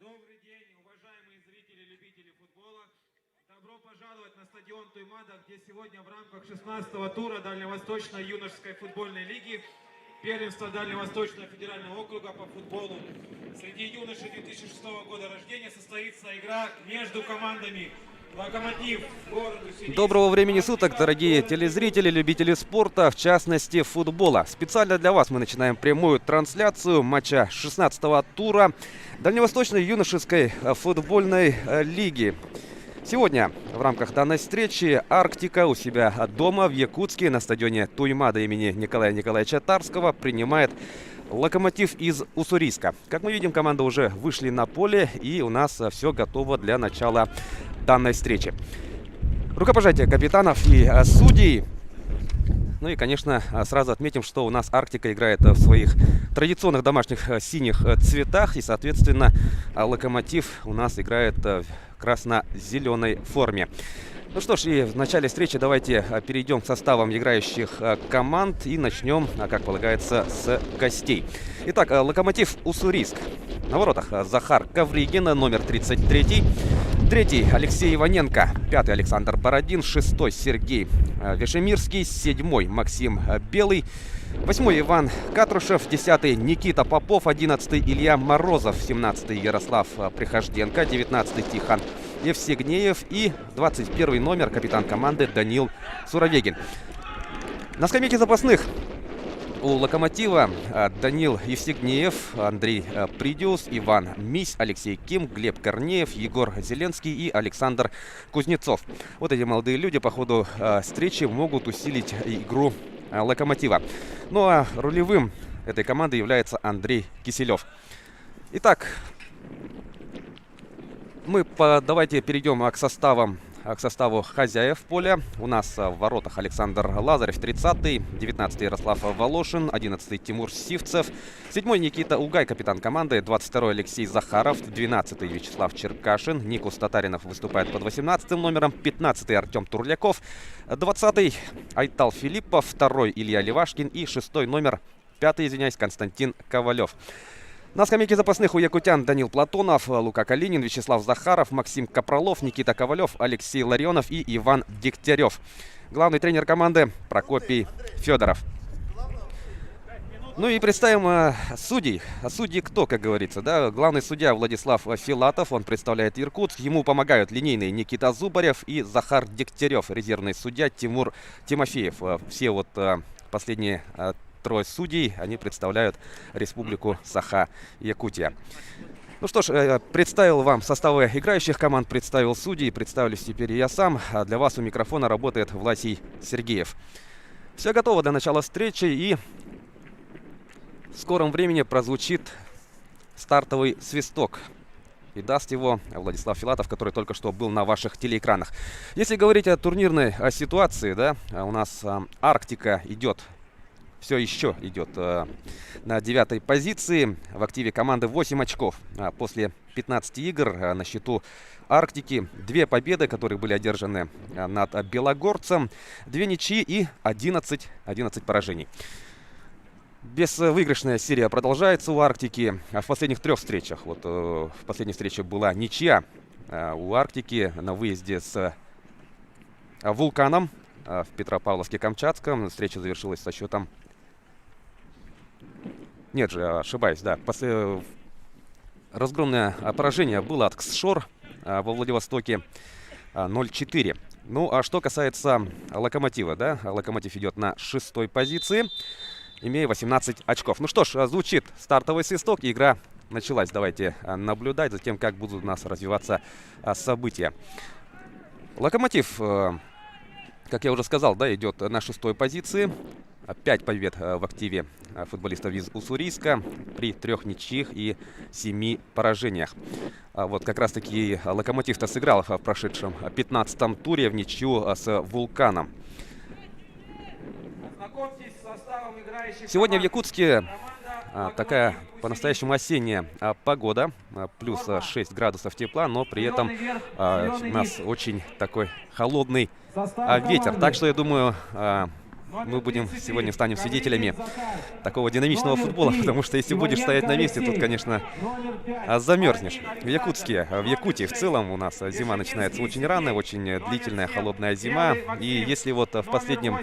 Добрый день, уважаемые зрители, любители футбола. Добро пожаловать на стадион Туймада, где сегодня в рамках 16-го тура Дальневосточной юношеской футбольной лиги первенства Дальневосточного федерального округа по футболу среди юношей 2006 года рождения состоится игра между командами «Локомотив» города Уссурийск. Доброго времени суток, дорогие телезрители, любители спорта, в частности футбола. Специально для вас мы начинаем прямую трансляцию матча 16-го тура Дальневосточной юношеской футбольной лиги. Сегодня в рамках данной встречи «Арктика» у себя дома в Якутске на стадионе Туймада имени Николая Николаевича Тарского принимает «Локомотив» из Уссурийска. Как мы видим, команды уже вышли на поле, и у нас все готово для начала данной встречи. Рукопожатие капитанов и судей. Ну и, конечно, сразу отметим, что у нас «Арктика» играет в своих традиционных домашних синих цветах. И, соответственно, «Локомотив» у нас играет в красно-зеленой форме. Ну что ж, и в начале встречи давайте перейдем к составам играющих команд и начнем, как полагается, с гостей. Итак, «Локомотив» Уссурийск. На воротах Захар Ковригин, номер 33. Третий Алексей Иваненко. Пятый Александр Бородин. Шестой Сергей Вешемирский. Седьмой Максим Белый. Восьмой Иван Катрушев. Десятый Никита Попов. 11-й Илья Морозов. 17-й Ярослав Прихожденко. 19-й Тихон Евсегнеев и 21 номер капитан команды Данил Суровегин. На скамейке запасных у «Локомотива» Данил Евсегнеев, Андрей Придиус, Иван Мись, Алексей Ким, Глеб Корнеев, Егор Зеленский и Александр Кузнецов. Вот эти молодые люди по ходу встречи могут усилить игру «Локомотива». Ну а рулевым этой команды является Андрей Киселев. Итак, давайте перейдем к составу хозяев поля. У нас в воротах Александр Лазарев, 30-й, 19-й Ярослав Волошин, 11-й Тимур Сивцев, 7-й Никита Угай, капитан команды, 22-й Алексей Захаров, 12-й Вячеслав Черкашин, Никус Татаринов выступает под 18-м номером, 15-й Артем Турляков, 20-й Айтал Филиппов, 2-й Илья Левашкин и 6-й номер, 5-й, Константин Ковалев. На скамейке запасных у якутян Данил Платонов, Лука Калинин, Вячеслав Захаров, Максим Капролов, Никита Ковалев, Алексей Ларионов и Иван Дегтярев. Главный тренер команды Прокопий Федоров. Ну и представим судей. Судьи кто, как говорится, да? Главный судья Владислав Филатов, он представляет Иркутск. Ему помогают линейный Никита Зубарев и Захар Дегтярев, резервный судья Тимур Тимофеев. Все вот последние трое судей, они представляют Республику Саха-Якутия. Ну что ж, представил вам составы играющих команд, представил судей, представлюсь теперь и я сам. А для вас у микрофона работает Власий Сергеев. Все готово для начала встречи, и в скором времени прозвучит стартовый свисток. И даст его Владислав Филатов, который только что был на ваших телеэкранах. Если говорить о турнирной ситуации, да, у нас «Арктика» все еще идет на 9-й позиции. В активе команды 8 очков. После 15 игр на счету «Арктики» 2 победы, которые были одержаны над «Белогорцем», 2 ничьи и 11 поражений. Безвыигрышная серия продолжается у «Арктики». В последних 3 встречах, в последней встрече была ничья у «Арктики» на выезде с «Вулканом» в Петропавловске-Камчатском. Встреча завершилась со счетом... Нет же, ошибаюсь, да. Разгромное поражение было от «Ксшор» во Владивостоке 0-4. Ну, а что касается «Локомотива», да, «Локомотив» идет на 6-й позиции, имея 18 очков. Ну что ж, звучит стартовый свисток, и игра началась. Давайте наблюдать за тем, как будут у нас развиваться события. «Локомотив», как я уже сказал, да, идет на 6-й позиции. 5 побед в активе футболистов из Уссурийска при 3 ничьих и 7 поражениях. Вот как раз таки Локомотив-то сыграл в прошедшем 15-м туре в ничью с Вулканом. Знакомьтесь с составом играющих Сегодня в команд. Якутске Команда такая «Локомотив» по-настоящему осенняя погода, плюс 6 градусов тепла, но при этом у нас очень такой холодный ветер. Так что я думаю, мы будем сегодня станем свидетелями такого динамичного футбола, потому что если будешь стоять на месте, тут, конечно, замерзнешь. В Якутске, в Якутии в целом у нас зима начинается очень рано, очень длительная холодная зима. И если вот в последнем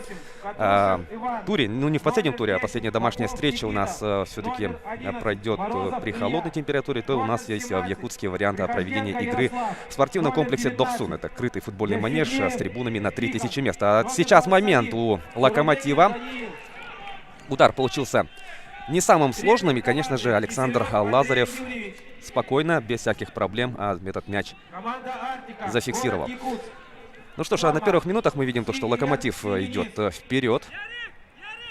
туре, ну не в последнем туре, а последняя домашняя встреча у нас все-таки пройдет при холодной температуре, то у нас есть в Якутске вариант проведения игры в спортивном комплексе Доксун. Это крытый футбольный манеж с трибунами на 3000 мест. А сейчас момент у Локомотива. Удар получился не самым сложным. И, конечно же, Александр Лазарев спокойно, без всяких проблем этот мяч зафиксировал. Ну что ж, на первых минутах мы видим то, что Локомотив идет вперед.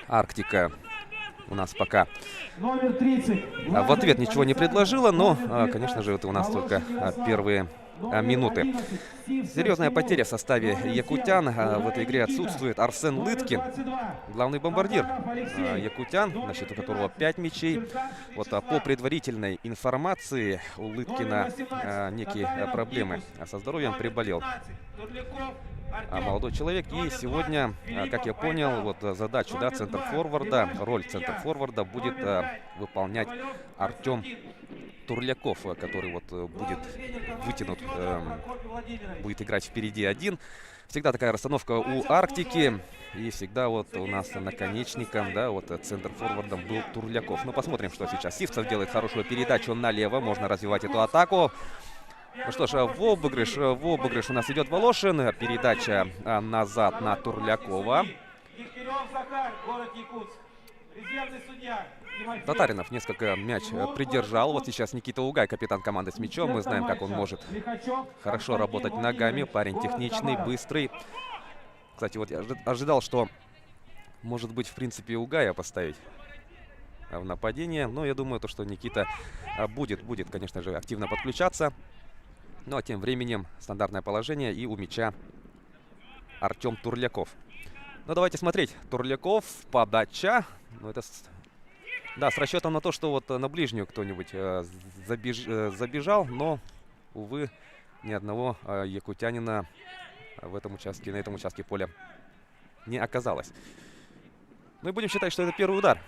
Арктика у нас пока в ответ ничего не предложила, но, конечно же, это у нас только первые минуты. Серьезная потеря в составе якутян. В этой игре отсутствует Арсен Лыткин, главный бомбардир якутян, на счету которого 5 мячей. Вот по предварительной информации у Лыткина некие проблемы со здоровьем, приболел молодой человек. И сегодня, как я понял, вот задачу центр-форварда, роль центр-форварда будет выполнять Артем Турляков, который вот будет вытянут, будет играть впереди один. Всегда такая расстановка у Арктики. И всегда вот у нас наконечником, вот центр-форвардом был Турляков. Ну, посмотрим, что сейчас. Сивцев делает хорошую передачу налево. Можно развивать эту атаку. Ну что ж, в обыгрыш у нас идет Волошин. Передача назад на Турлякова. Татаринов несколько мяч придержал. Вот сейчас Никита Угай, капитан команды, с мячом. Мы знаем, как он может хорошо работать ногами. Парень техничный, быстрый. Кстати, вот я ожидал, что может быть, в принципе, Угая поставить в нападение. Но я думаю, то, что Никита будет, конечно же, активно подключаться. Ну а тем временем стандартное положение, и у мяча Артем Турляков. Ну давайте смотреть. Турляков, подача. Ну это да, с расчетом на то, что вот на ближнюю кто-нибудь забежал, но, увы, ни одного якутянина в этом участке, на этом участке поля не оказалось. Ну и будем считать, что это первый удар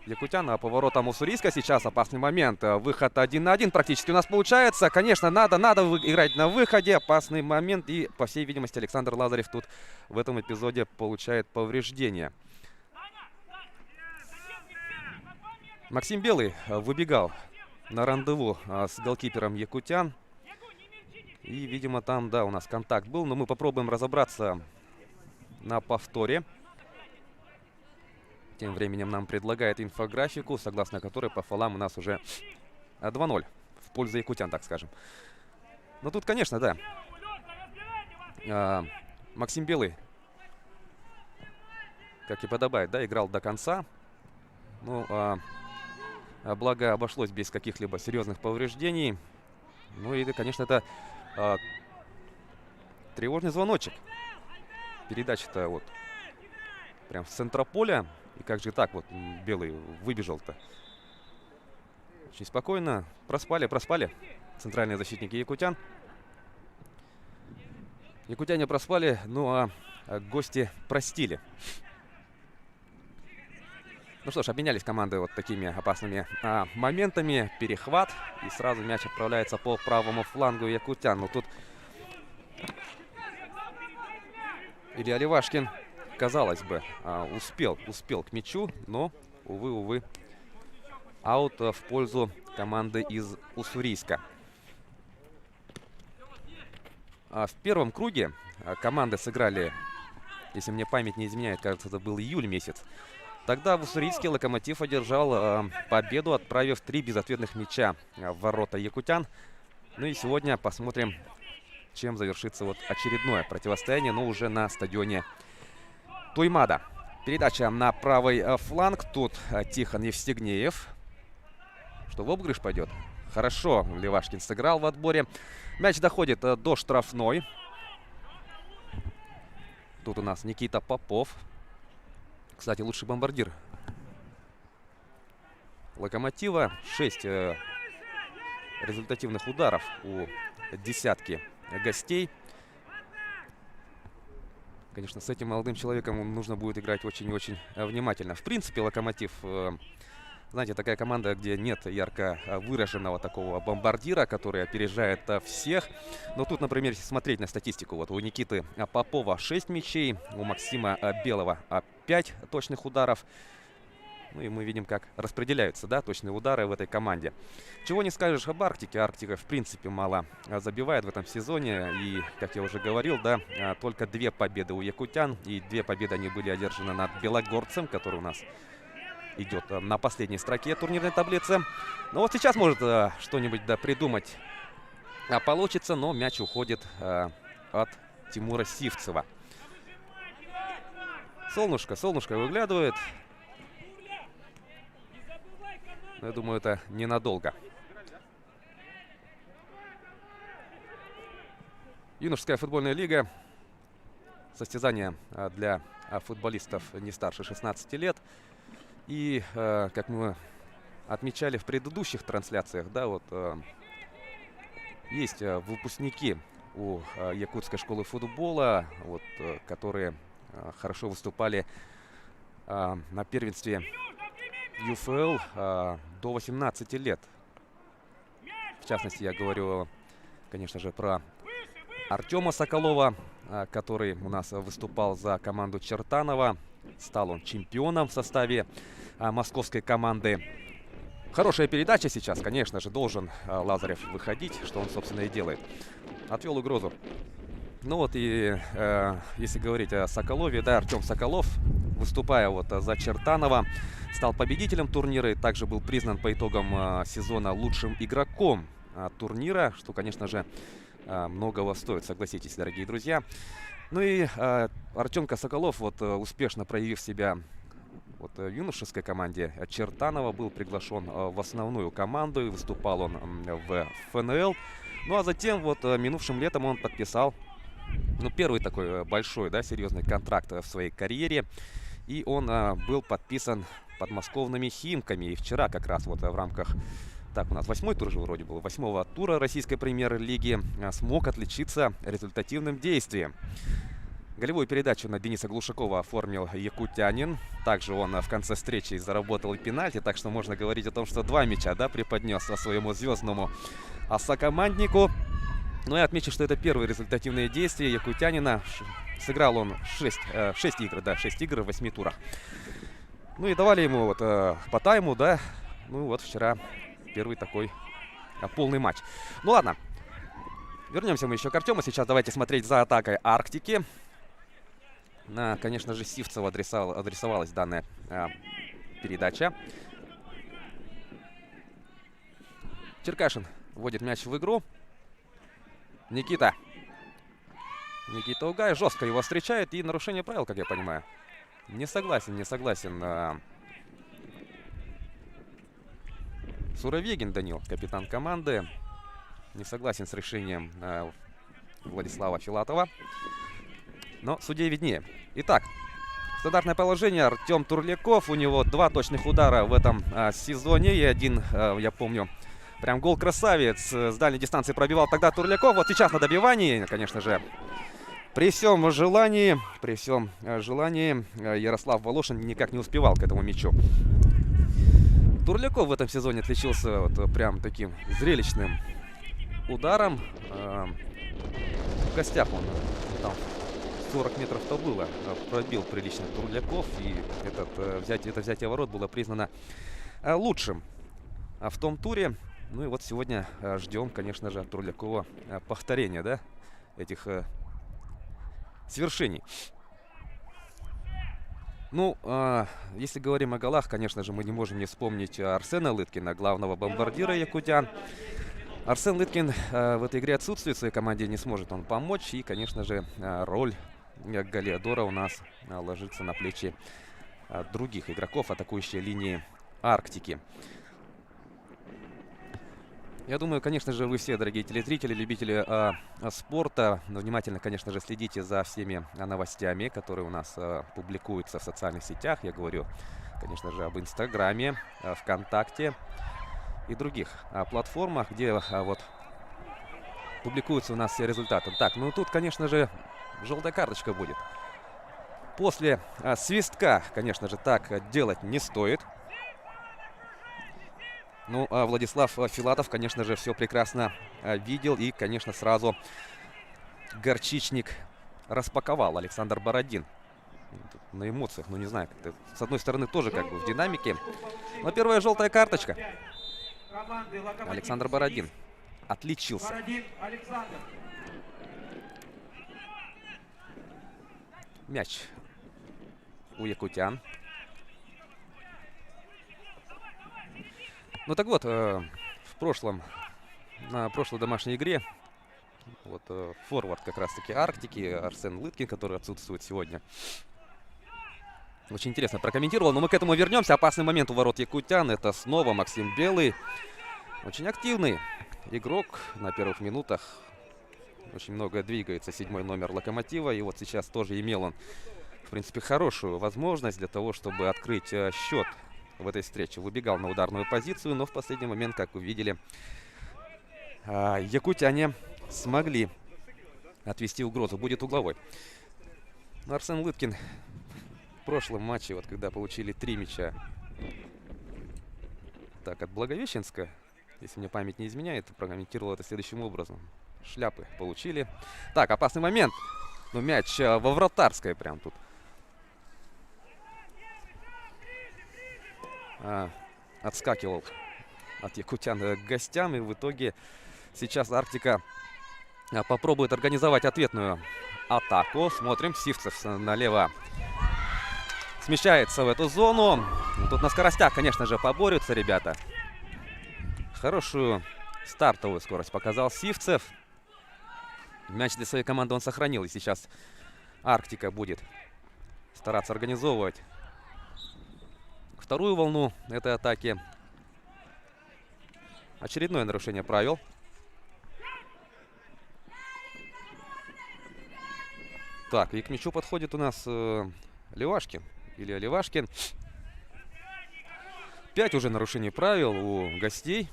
якутян. По воротам Уссурийска сейчас опасный момент. Выход 1 на 1 практически у нас получается. Конечно, надо играть на выходе. Опасный момент. И, по всей видимости, Александр Лазарев тут в этом эпизоде получает повреждение. Максим Белый выбегал на рандеву с голкипером якутян. И, видимо, там, да, у нас контакт был. Но мы попробуем разобраться на повторе. Тем временем нам предлагает инфографику, согласно которой по фолам у нас уже 2-0 в пользу якутян, так скажем. Но тут, конечно, да. Максим Белый, как и подобает, да, играл до конца. Ну, благо обошлось без каких-либо серьезных повреждений. Ну и, конечно, это тревожный звоночек. Передача-то вот прям с центра поля. И как же так вот Белый выбежал-то? Очень спокойно. Проспали центральные защитники якутян. Якутяне проспали, ну а гости простили. Ну что ж, обменялись команды вот такими опасными моментами. Перехват. И сразу мяч отправляется по правому флангу якутян. Но тут Илья Левашкин, казалось бы, успел к мячу, но, увы, аут в пользу команды из Уссурийска. В первом круге команды сыграли, если мне память не изменяет, кажется, это был июль месяц. Тогда в Уссурийске Локомотив одержал победу, отправив 3 безответных мяча в ворота якутян. Ну и сегодня посмотрим, чем завершится вот очередное противостояние, но уже на стадионе Туймада. Передача на правый фланг. Тут Тихон Евстигнеев. Что, в обыгрыш пойдет? Хорошо, Левашкин сыграл в отборе. Мяч доходит до штрафной. Тут у нас Никита Попов. Кстати, лучший бомбардир Локомотива. 6 результативных ударов у десятки гостей. Конечно, с этим молодым человеком нужно будет играть очень и очень внимательно. В принципе, Локомотив, знаете, такая команда, где нет ярко выраженного такого бомбардира, который опережает всех. Но тут, например, если смотреть на статистику, вот у Никиты Попова 6 мячей, у Максима Белого 5 точных ударов. Ну и мы видим, как распределяются, да, точные удары в этой команде. Чего не скажешь об Арктике. Арктика, в принципе, мало забивает в этом сезоне. И, как я уже говорил, да, только 2 победы у якутян. И 2 победы они были одержаны над Белогорцем, который у нас идет на последней строке турнирной таблицы. Но вот сейчас может что-нибудь придумать получится, но мяч уходит от Тимура Сивцева. Солнышко выглядывает. Но я думаю, это ненадолго. Юношеская футбольная лига. Состязание для футболистов не старше 16 лет. И, как мы отмечали в предыдущих трансляциях, да, вот есть выпускники у Якутской школы футбола, вот, которые хорошо выступали на первенстве ЮФЛ до 18 лет. В частности, я говорю, конечно же, про Артема Соколова, который у нас выступал за команду Чертанова. Стал он чемпионом в составе московской команды. Хорошая передача сейчас, конечно же, должен Лазарев выходить, что он, собственно, и делает. Отвел угрозу. Ну вот и если говорить о Соколове, да, Артем Соколов, выступая вот за Чертанова, стал победителем турнира и также был признан по итогам сезона лучшим игроком турнира, что, конечно же, многого стоит, согласитесь, дорогие друзья. Ну и Артемка Соколов, вот успешно проявив себя вот в юношеской команде Чертанова, был приглашен в основную команду и выступал он в ФНЛ. Ну а затем вот минувшим летом он подписал, ну, первый такой большой, да, серьезный контракт в своей карьере. И он был подписан подмосковными Химками. И вчера как раз вот в рамках, так, у нас 8-й тур же вроде был, 8-го тура российской премьер-лиги смог отличиться результативным действием. Голевую передачу на Дениса Глушакова оформил якутянин. Также он в конце встречи заработал и пенальти. Так что можно говорить о том, что 2 мяча, да, преподнес своему звездному сокоманднику. Ну и отмечу, что это первые результативные действия якутянина. Сыграл он 6 игр, да, 6 игр в 8 турах. Ну и давали ему вот по тайму, да. Ну вот вчера первый такой полный матч. Ну ладно, вернемся мы еще к Артему. Сейчас давайте смотреть за атакой Арктики. На, конечно же, Сивцева адресовалась данная передача. Черкашин вводит мяч в игру. Никита Угай жестко его встречает, и нарушение правил, как я понимаю. Не согласен. Суровегин Данил, капитан команды. Не согласен с решением Владислава Филатова. Но судье виднее. Итак, стандартное положение. Артем Турляков. У него 2 точных удара в этом сезоне. И один, я помню, прям гол-красавец. С дальней дистанции пробивал тогда Турляков. Вот сейчас на добивании, конечно же, при всем желании Ярослав Волошин никак не успевал к этому мячу. Турляков в этом сезоне отличился вот прям таким зрелищным ударом. В гостях он там 40 метров-то было. Пробил прилично Турляков. И это взятие ворот было признано лучшим в том туре. Ну и вот сегодня ждем, конечно же, от Турлякова повторения, да, этих свершений. Ну, если говорим о голах, конечно же, мы не можем не вспомнить Арсена Лыткина, главного бомбардира якутян. Арсен Лыткин в этой игре отсутствует, в своей команде не сможет он помочь. И, конечно же, роль Галиадора у нас ложится на плечи других игроков атакующей линии Арктики. Я думаю, конечно же, вы все, дорогие телезрители, любители спорта, внимательно, конечно же, следите за всеми новостями, которые у нас публикуются в социальных сетях. Я говорю, конечно же, об Инстаграме, ВКонтакте и других платформах, где вот публикуются у нас все результаты. Так, ну тут, конечно же, желтая карточка будет. После свистка, конечно же, так делать не стоит. Ну, а Владислав Филатов, конечно же, все прекрасно видел. И, конечно, сразу горчичник распаковал Александр Бородин. На эмоциях, ну не знаю, с одной стороны тоже как бы в динамике. Но первая желтая карточка. Александр Бородин отличился. Мяч у якутян. Ну так вот, в прошлой домашней игре вот форвард как раз-таки Арктики Арсен Лыткин, который отсутствует сегодня, очень интересно прокомментировал. Но мы к этому вернемся. Опасный момент у ворот якутян. Это снова Максим Белый. Очень активный игрок на первых минутах. Очень много двигается седьмой номер Локомотива. И вот сейчас тоже имел он, в принципе, хорошую возможность для того, чтобы открыть счет в этой встрече. Выбегал на ударную позицию, но в последний момент, как вы видели, якутяне смогли отвести угрозу. Будет угловой. Но Арсен Лыткин в прошлом матче, вот когда получили 3 мяча так, от Благовещенска, если мне память не изменяет, прокомментировал это следующим образом. Шляпы получили. Так, опасный момент. Но мяч во вратарской прям тут. Отскакивал от якутян к гостям. И в итоге сейчас Арктика попробует организовать ответную атаку. Смотрим. Сивцев налево смещается в эту зону. Тут на скоростях, конечно же, поборются ребята. Хорошую стартовую скорость показал Сивцев. Мяч для своей команды он сохранил. И сейчас Арктика будет стараться организовывать вторую волну этой атаки. Очередное нарушение правил. Так, и к мячу подходит у нас Левашкин. Илья Левашкин. 5 уже нарушений правил у гостей.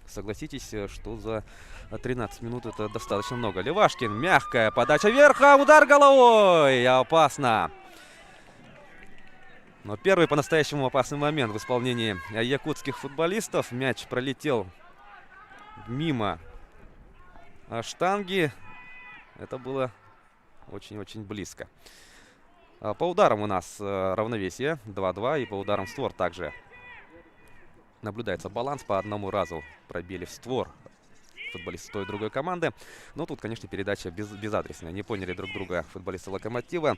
Согласитесь, что за 13 минут это достаточно много. Левашкин, мягкая подача вверх, удар головой. Опасно. Но первый по-настоящему опасный момент в исполнении якутских футболистов. Мяч пролетел мимо штанги. Это было очень-очень близко. По ударам у нас равновесие 2-2. И по ударам в створ также наблюдается баланс. По одному разу пробили в створ футболисты той и другой команды. Но тут, конечно, передача безадресная. Не поняли друг друга футболисты Локомотива.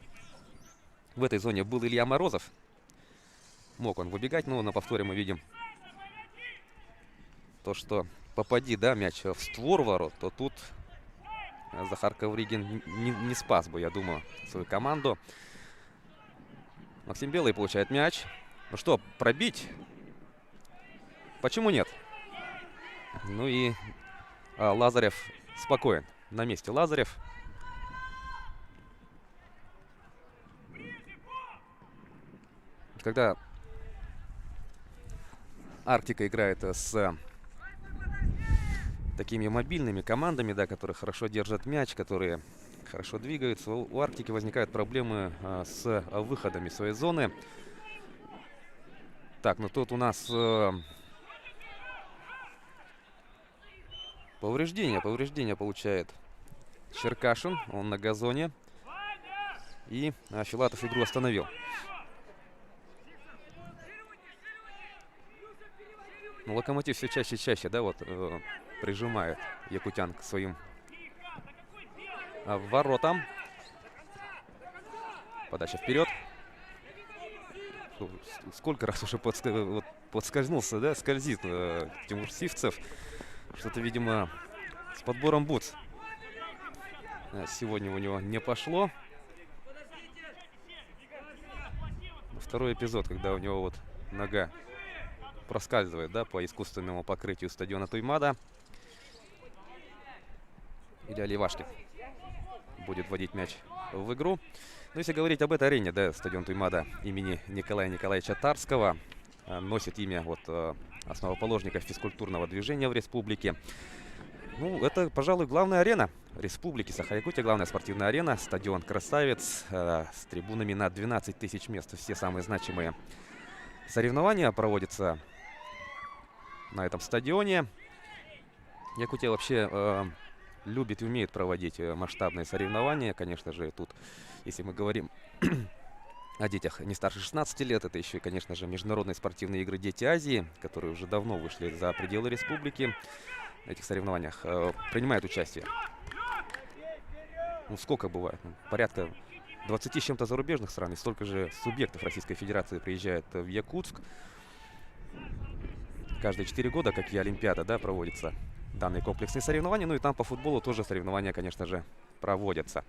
В этой зоне был Илья Морозов. Мог он выбегать, но на повторе мы видим то, что попади, да, мяч в створ ворот, то тут Захар Ковригин не спас бы, я думаю, свою команду. Максим Белый получает мяч. Ну что, пробить? Почему нет? Ну и Лазарев спокоен. На месте Лазарев. Когда Арктика играет с такими мобильными командами, да, которые хорошо держат мяч, которые хорошо двигаются, у Арктики возникают проблемы с выходами в своей зоны. Так, ну тут у нас повреждение получает Черкашин, он на газоне. И Филатов игру остановил. Ну, Локомотив все чаще и чаще, да, вот прижимает якутян к своим воротам. Подача вперед. Сколько раз уже подскользнулся, да, скользит Тимур Сивцев. Что-то, видимо, с подбором бутс сегодня у него не пошло. Второй эпизод, когда у него вот нога проскальзывает, да, по искусственному покрытию стадиона Туймада. Илья Левашкин будет вводить мяч в игру. Но если говорить об этой арене, да, стадион Туймада имени Николая Николаевича Тарского носит имя вот основоположника физкультурного движения в республике. Ну, это, пожалуй, главная арена республики Саха-Якутия, главная спортивная арена, стадион «Красавец» с трибунами на 12 тысяч мест. Все самые значимые соревнования проводятся на этом стадионе. Якутия вообще любит и умеет проводить масштабные соревнования. Конечно же, тут, если мы говорим о детях не старше 16 лет, это еще и, конечно же, международные спортивные игры «Дети Азии», которые уже давно вышли за пределы республики. В этих соревнованиях принимают участие. Ну, сколько бывает? Ну, порядка 20 с чем-то зарубежных стран, и столько же субъектов Российской Федерации приезжает в Якутск. Каждые 4 года, как и Олимпиада, да, проводятся данные комплексные соревнования. Ну и там по футболу тоже соревнования, конечно же, проводятся.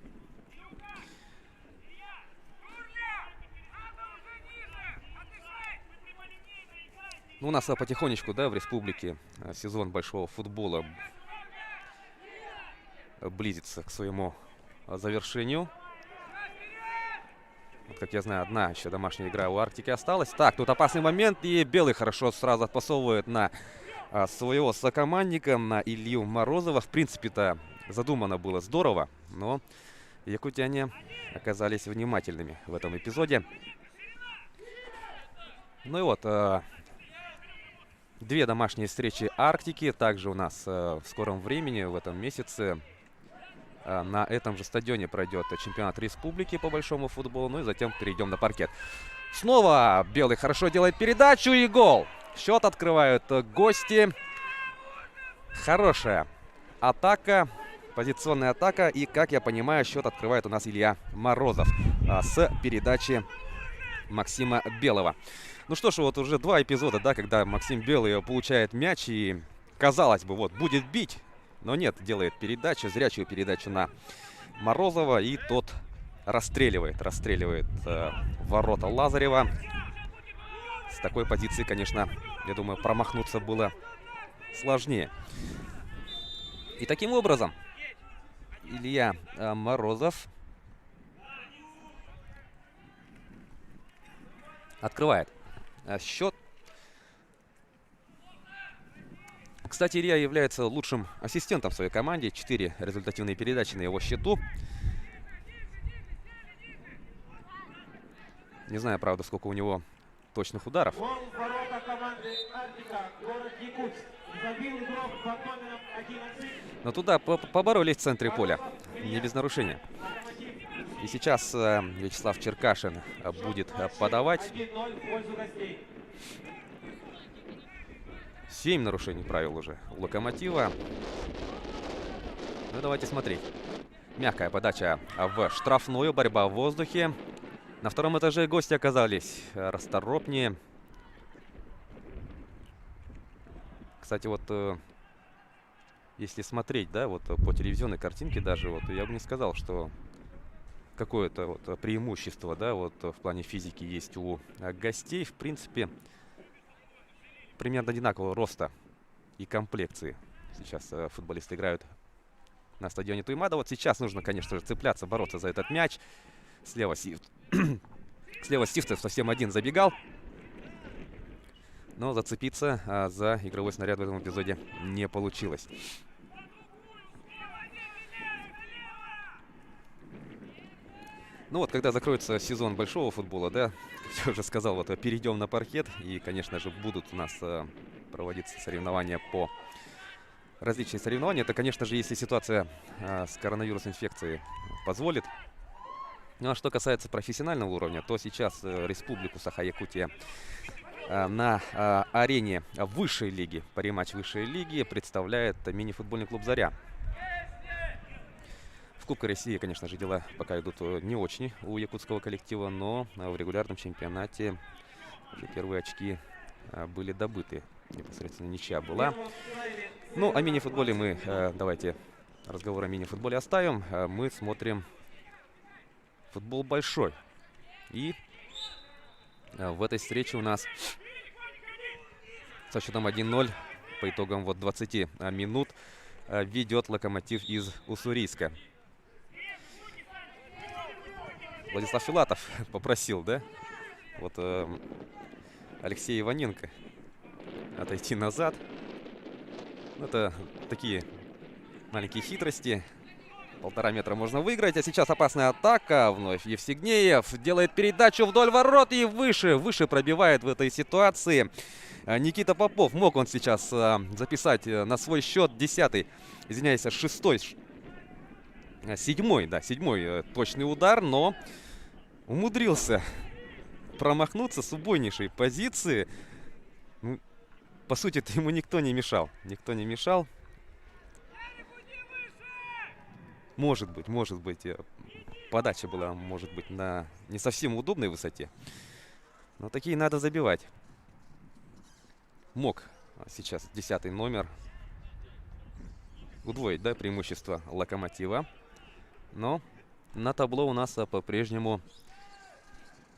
Ну, у нас потихонечку, да, в республике сезон большого футбола близится к своему завершению. Вот, как я знаю, одна еще домашняя игра у Арктики осталась. Так, тут опасный момент, и белый хорошо сразу отпасовывает на своего сокомандника, на Илью Морозова. В принципе-то задумано было здорово, но якутяне оказались внимательными в этом эпизоде. Ну и вот, две домашние встречи Арктики. Также у нас в скором времени, в этом месяце, на этом же стадионе пройдет чемпионат республики по большому футболу. Ну и затем перейдем на паркет. Снова белый хорошо делает передачу и гол. Счет открывают гости. Хорошая атака, позиционная атака. И, как я понимаю, счет открывает у нас Илья Морозов с передачи Максима Белого. Ну что ж, вот уже два эпизода, да, когда Максим Белый получает мяч и, казалось бы, вот будет бить. Но нет, делает передачу, зрячую передачу на Морозова. И тот расстреливает ворота Лазарева. С такой позиции, конечно, я думаю, промахнуться было сложнее. И таким образом Илья Морозов открывает счет. Кстати, Илья является лучшим ассистентом в своей команде. 4 результативные передачи на его счету. Не знаю, правда, сколько у него точных ударов. Но туда поборолись в центре поля. Не без нарушения. И сейчас Вячеслав Черкашин будет подавать. 7 нарушений правил уже у Локомотива. Ну, давайте смотреть. Мягкая подача в штрафную. Борьба в воздухе. На втором этаже гости оказались расторопнее. Кстати, вот если смотреть, да, вот по телевизионной картинке даже, вот я бы не сказал, что какое-то вот преимущество, да, вот в плане физики есть у гостей. В принципе, примерно одинакового роста и комплекции сейчас футболисты играют на стадионе Туймада. Вот сейчас нужно, конечно же, цепляться, бороться за этот мяч. Слева Стивцев совсем один забегал. Но зацепиться за игровой снаряд в этом эпизоде не получилось. Ну вот, когда закроется сезон большого футбола, да, как я уже сказал, вот перейдем на паркет. И, конечно же, будут у нас проводиться соревнования по различные соревнования. Это, конечно же, если ситуация с коронавирусной инфекцией позволит. Ну а что касается профессионального уровня, то сейчас республику Саха-Якутия на арене высшей лиги, париматч высшей лиги, представляет мини-футбольный клуб «Заря». В Кубке России, конечно же, дела пока идут не очень у якутского коллектива, но в регулярном чемпионате уже первые очки были добыты. Непосредственно ничья была. Ну, о мини-футболе мы, давайте разговор о мини-футболе оставим. Мы смотрим футбол большой. И в этой встрече у нас со счетом 1-0 по итогам вот 20 минут ведет Локомотив из Уссурийска. Владислав Филатов попросил, да? Вот Алексей Иваненко отойти назад. Это такие маленькие хитрости. 1,5 метра можно выиграть. А сейчас опасная атака. Вновь Евсигнеев делает передачу вдоль ворот и выше пробивает в этой ситуации. Никита Попов. Мог он сейчас записать на свой счет 10-й, извиняюсь, 6-й, 7-й, да, 7-й точный удар, но умудрился промахнуться с убойнейшей позиции. Ну, по сути, ему никто не мешал. Никто не мешал. Может быть, подача была, может быть, на не совсем удобной высоте. Но такие надо забивать. Мог сейчас 10-й номер удвоить, да, преимущество Локомотива. Но на табло у нас по-прежнему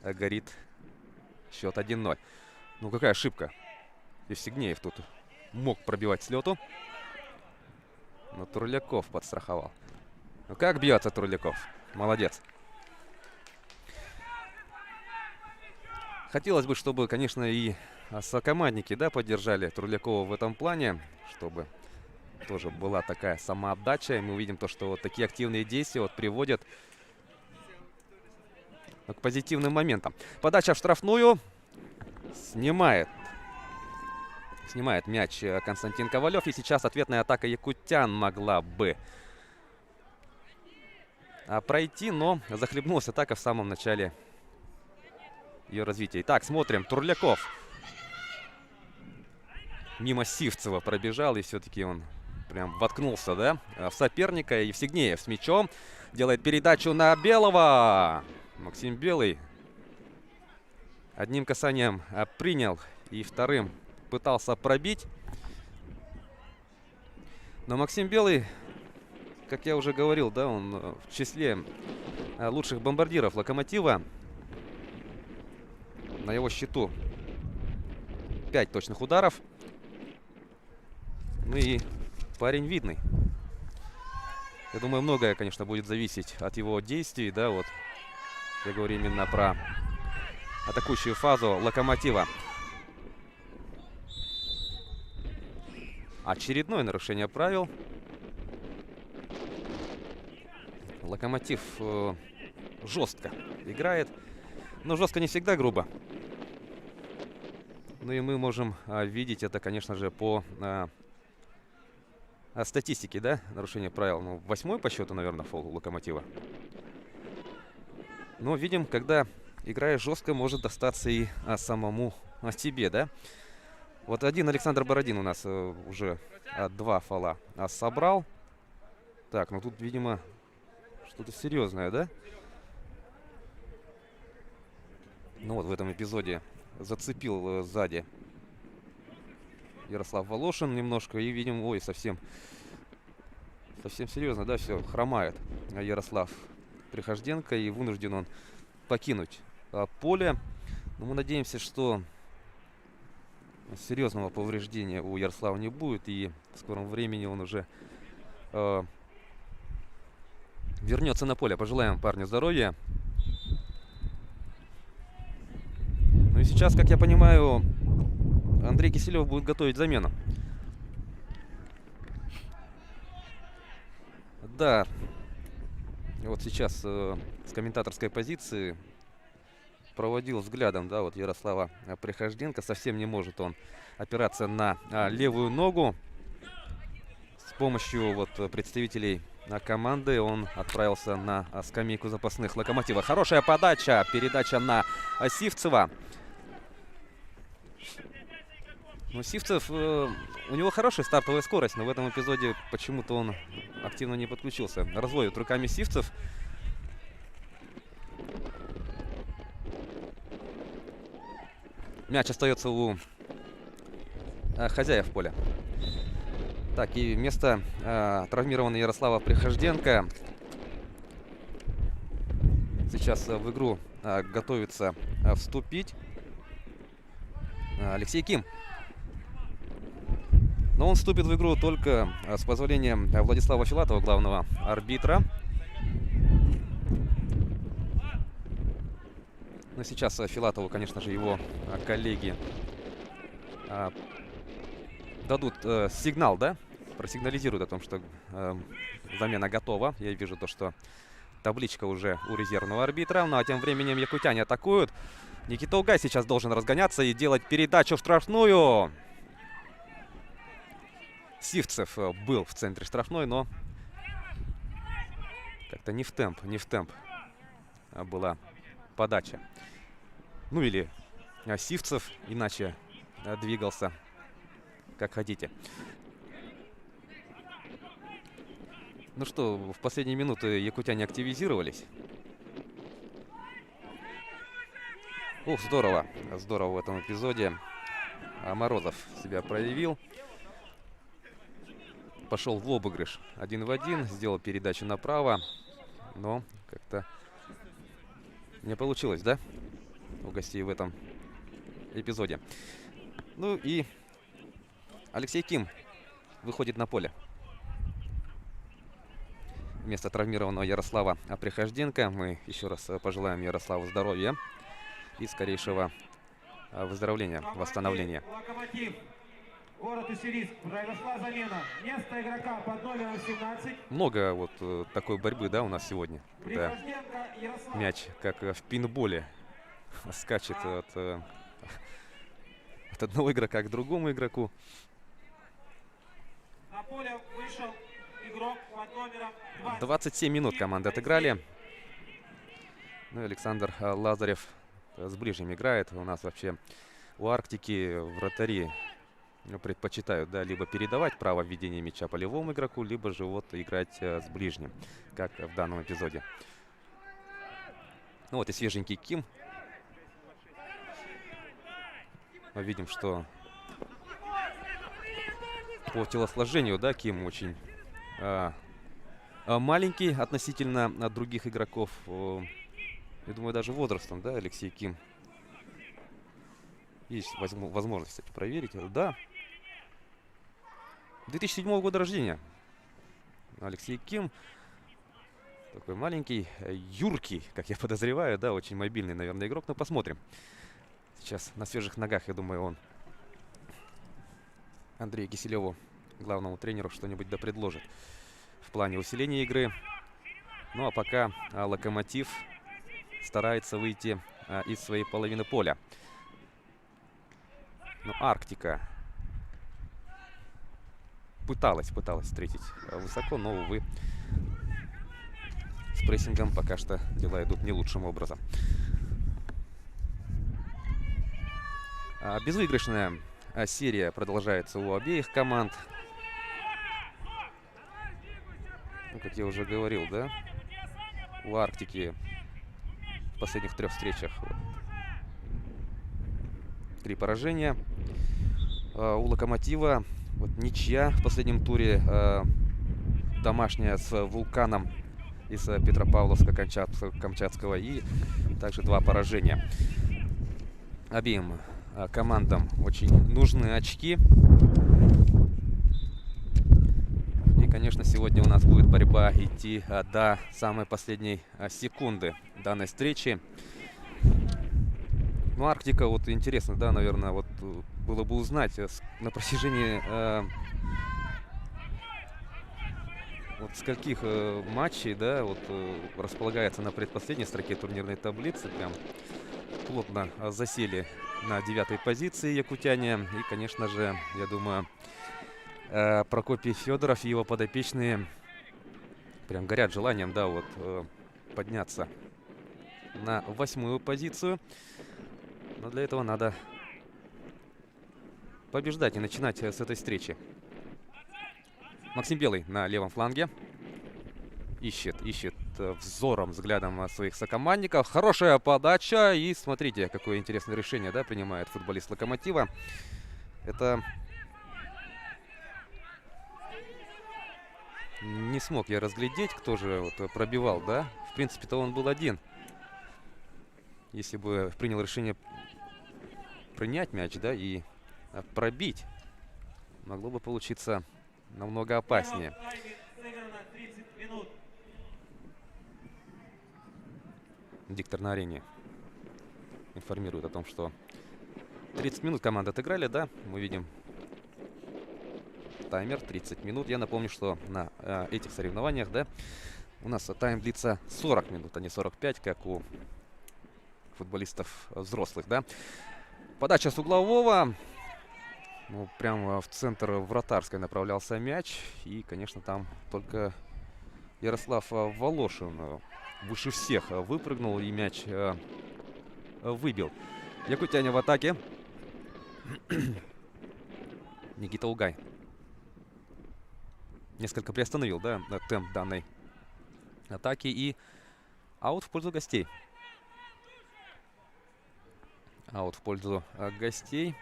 горит счет 1-0. Ну, какая ошибка. Евсигнеев тут мог пробивать с лету. Но Турляков подстраховал. Ну, как бьется Турляков. Молодец. Хотелось бы, чтобы, конечно, и сокомандники, да, поддержали Турлякова в этом плане, чтобы тоже была такая самоотдача. И мы увидим то, что вот такие активные действия вот приводят к позитивным моментам. Подача в штрафную. Снимает мяч Константин Ковалев. И сейчас ответная атака якутян могла бы пройти, но захлебнулась атака в самом начале ее развития. Итак, смотрим. Турляков мимо Сивцева пробежал, и все-таки он прям воткнулся, да, в соперника. Евсигнеев с мячом делает передачу на Белого. Максим Белый одним касанием принял и вторым пытался пробить. Но Максим Белый, как я уже говорил, да, он в числе лучших бомбардиров Локомотива. На его счету 5 точных ударов. Ну и парень видный. Я думаю, многое, конечно, будет зависеть от его действий, да, вот. Я говорю именно про атакующую фазу Локомотива. Очередное нарушение правил. Локомотив жестко играет. Но жестко не всегда грубо. Ну и мы можем видеть это, конечно же, по статистике, да, нарушение правил. Ну, 8-й по счету, наверное, фол у Локомотива. Но видим, когда играешь жестко, может достаться и самому себе, да. Вот один Александр Бородин у нас уже 2 фола собрал. Так, ну тут, видимо, что-то серьезное, да? Ну вот в этом эпизоде зацепил сзади Ярослав Волошин немножко. И видим, ой, совсем серьезно, да, все, хромает Ярослав Прихожденко. И вынужден он покинуть поле. Но мы надеемся, что серьезного повреждения у Ярослава не будет. И в скором времени он уже вернется на поле. Пожелаем парню здоровья. Ну и сейчас, как я понимаю, Андрей Киселев будет готовить замену. Да. Вот сейчас с комментаторской позиции проводил взглядом, да, вот Ярослава Прихожденко. Совсем не может он опираться на левую ногу. С помощью вот представителей команды он отправился на скамейку запасных Локомотива. Хорошая подача, передача на Сивцева. Ну, Сивцев, у него хорошая стартовая скорость, но в этом эпизоде почему-то он активно не подключился. Разводит руками Сивцев. Мяч остается у хозяев поля. Так, и вместо травмированного Ярослава Прихожденко сейчас в игру готовится вступить Алексей Ким. Но он вступит в игру только с позволения Владислава Филатова, главного арбитра. Но сейчас Филатову, конечно же, его коллеги дадут сигнал, да? Просигнализируют о том, что замена готова. Я вижу то, что табличка уже у резервного арбитра. Ну а тем временем якутяне атакуют. Никита Угай сейчас должен разгоняться и делать передачу в штрафную. Сивцев был в центре штрафной, но как-то не в темп была подача. Ну или Сивцев иначе двигался, как хотите. Ну что, в последние минуты якутяне активизировались. Ух, здорово. Здорово в этом эпизоде. Морозов себя проявил. Пошел в обыгрыш 1 в 1. Сделал передачу направо. Но как-то не получилось, да? У гостей в этом эпизоде. Ну и Алексей Ким выходит на поле. Вместо травмированного Ярослава Приходенко. Мы еще раз пожелаем Ярославу здоровья и скорейшего выздоровления, восстановления. Локомотив. Город Уссурийск. Произошла замена. Место игрока под номером 17. Много вот такой борьбы, да, у нас сегодня. Когда Приходенко Ярослав. мяч, как в пинболе, скачет от одного игрока к другому игроку. На поле вышел игрок под номером 20. 27 минут команды отыграли. Ну и Александр Лазарев с ближним играет. У нас вообще у Арктики вратари предпочитают, да, либо передавать право введения мяча полевому игроку, либо же вот играть с ближним, как в данном эпизоде. Ну вот и свеженький Ким. Мы видим, что по телосложению, да, Ким очень маленький относительно других игроков. Я думаю, даже возрастом, да, Алексей Ким. Есть возможность, кстати, проверить. Да. 2007 года рождения. Алексей Ким. Такой маленький, юркий, как я подозреваю, да, очень мобильный, наверное, игрок. Но посмотрим. Сейчас на свежих ногах, я думаю, он Андрею Киселеву, главному тренеру, что-нибудь да предложит в плане усиления игры. Ну а пока Локомотив старается выйти из своей половины поля. Но Арктика пыталась встретить высоко, но, увы, с прессингом пока что дела идут не лучшим образом. Безвыигрышная серия продолжается у обеих команд. Ну, как я уже говорил, да, у Арктики в последних 3 встречах 3 поражения. У Локомотива вот ничья в последнем туре, домашняя с Вулканом из Петропавловска-Камчатского, и также 2 поражения. Обеим командам очень нужны очки. И, конечно, сегодня у нас будет борьба идти до самой последней секунды данной встречи. Ну, Арктика, вот интересно, да, наверное, вот было бы узнать на протяжении вот скольких матчей, да, вот располагается на предпоследней строке турнирной таблицы. Прям плотно засели на 9-й позиции якутяне. И, конечно же, я думаю, Прокопий Федоров и его подопечные прям горят желанием, да, вот подняться на 8-ю позицию. Но для этого надо побеждать и начинать с этой встречи. Максим Белый на левом фланге. Ищет взглядом своих сокомандников. Хорошая подача. И смотрите, какое интересное решение, да, принимает футболист Локомотива. Это... Не смог я разглядеть, кто же вот пробивал, да. В принципе-то он был один. Если бы принял решение принять мяч, да, и пробить. Могло бы получиться намного опаснее. В первом тайме сыграно 30 минут. Диктор на арене информирует о том, что 30 минут команды отыграли, да, мы видим таймер 30 минут. Я напомню, что на этих соревнованиях, да, у нас тайм длится 40 минут, а не 45, как у футболистов взрослых, да. Подача с углового. Ну, прямо в центр вратарской направлялся мяч. И, конечно, там только Ярослав Волошин выше всех выпрыгнул и мяч выбил. Якутяне в атаке. Никита Угай несколько приостановил, да, темп данной атаки. И аут в пользу гостей. Аут в пользу гостей.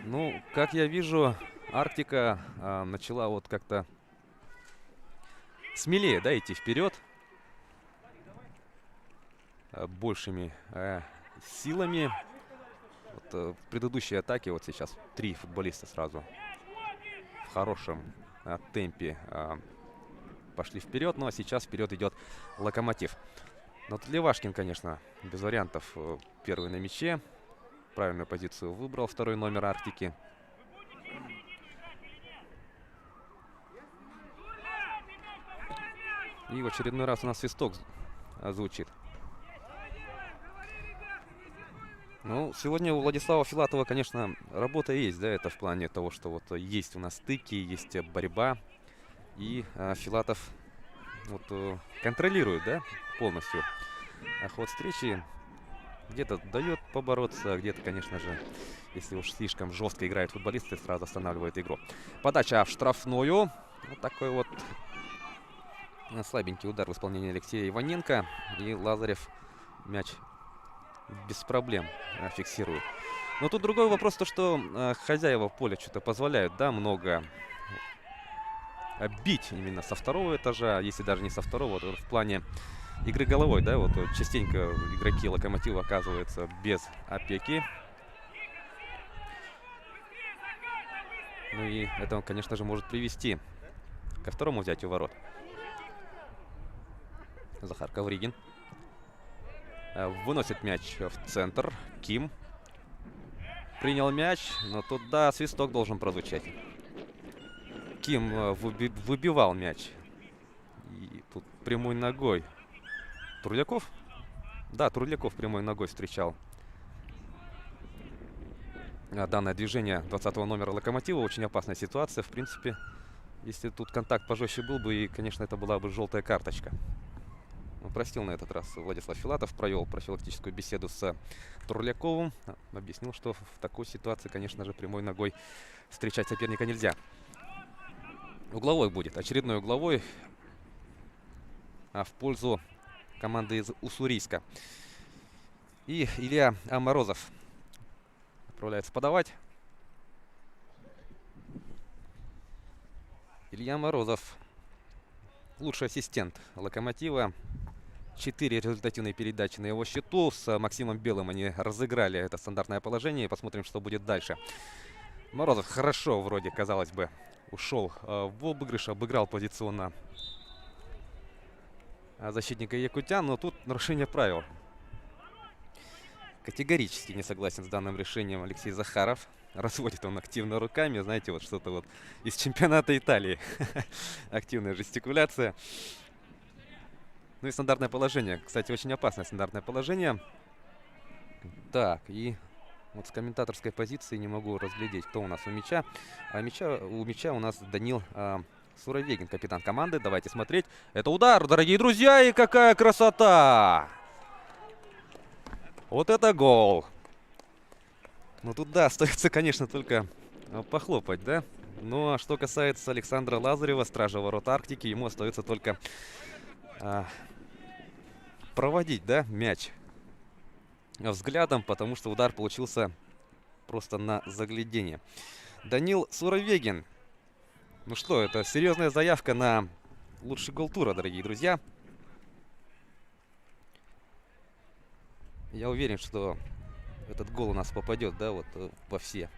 Ну, как я вижу, Арктика начала вот как-то смелее, да, идти вперед. Большими силами. Вот, в предыдущей атаке вот сейчас 3 футболиста сразу в хорошем темпе пошли вперед. Ну а сейчас вперед идет Локомотив. Но тут Левашкин, конечно, без вариантов первый на мяче. Правильную позицию выбрал второй номер Арктики. И в очередной раз у нас свисток звучит. Ну, сегодня у Владислава Филатова, конечно, работа есть, да, это в плане того, что вот есть у нас стыки, есть борьба. И Филатов вот контролирует, да, полностью ход встречи. Где-то дает побороться, где-то, конечно же, если уж слишком жестко играют футболисты, сразу останавливает игру. Подача в штрафную. Вот такой вот слабенький удар в исполнении Алексея Иваненко. И Лазарев мяч без проблем фиксирует. Но тут другой вопрос, то что хозяева поля что-то позволяют, да, много бить именно со второго этажа, если даже не со второго, то в плане игры головой, да, вот частенько игроки Локомотива оказываются без опеки. Ну и это, конечно же, может привести ко второму взятию ворот. Захар Ковригин выносит мяч в центр. Ким принял мяч, но тут, да, свисток должен прозвучать. Ким выбивал мяч. И тут прямой ногой. Трудяков? Да, Трудяков прямой ногой встречал данное движение 20-го номера Локомотива. Очень опасная ситуация. В принципе, если тут контакт пожестче был бы, и, конечно, это была бы желтая карточка. Ну, простил на этот раз Владислав Филатов. Провел профилактическую беседу с Турляковым. Объяснил, что в такой ситуации, конечно же, прямой ногой встречать соперника нельзя. Угловой будет. Очередной угловой в пользу команды из Уссурийска. И Илья Морозов отправляется подавать. Илья Морозов. Лучший ассистент Локомотива. 4 результативные передачи на его счету. С Максимом Белым они разыграли это стандартное положение. Посмотрим, что будет дальше. Морозов хорошо, вроде, казалось бы, ушел в обыгрыш. Обыграл позиционно защитника якутян, но тут нарушение правил. Категорически не согласен с данным решением Алексей Захаров. Разводит он активно руками, знаете, вот что-то вот из чемпионата Италии. Активная жестикуляция. Ну и стандартное положение. Кстати, очень опасное стандартное положение. Так, и вот с комментаторской позиции не могу разглядеть, кто у нас у мяча. У мяча у нас Данил Суровегин, капитан команды. Давайте смотреть. Это удар, дорогие друзья, и какая красота! Вот это гол! Ну тут, да, остается, конечно, только похлопать, да? Ну а что касается Александра Лазарева, стража ворот Арктики, ему остается только проводить, да, мяч взглядом, потому что удар получился просто на заглядение. Данил Суровегин. Ну что, это серьезная заявка на лучший гол тура, дорогие друзья. Я уверен, что этот гол у нас попадет, да, вот во все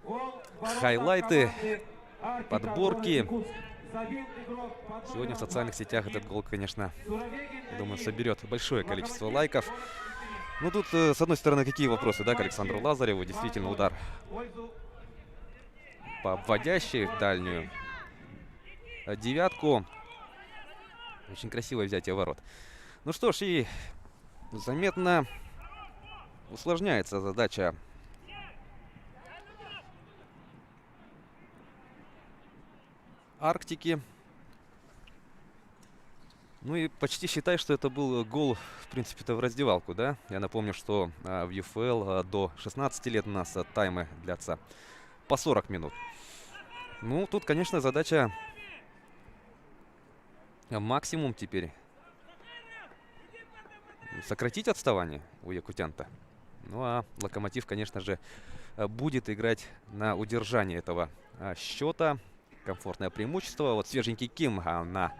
Гол в воротах хайлайты, команды «Арктика» подборки. Якутск. Забил игрок под Сегодня в номером социальных сетях 21. этот гол, конечно, Суровегин я думаю, Даниил. соберет большое количество лайков. Город Екатеринбург. Ну тут, с одной стороны, какие вопросы, да, к Александру Лазареву. Действительно, удар В пользу по обводящей в дальнюю девятку. Очень красивое взятие ворот. Ну что ж, и заметно усложняется задача Арктики. Ну и почти считай, что это был гол, в принципе-то, в раздевалку, да? Я напомню, что в ЮФЛ до 16 лет у нас таймы длятся по 40 минут. Ну, тут, конечно, задача максимум теперь сократить отставание у якутян-то. Ну а Локомотив, конечно же, будет играть на удержание этого счета. Комфортное преимущество. Вот свеженький Ким на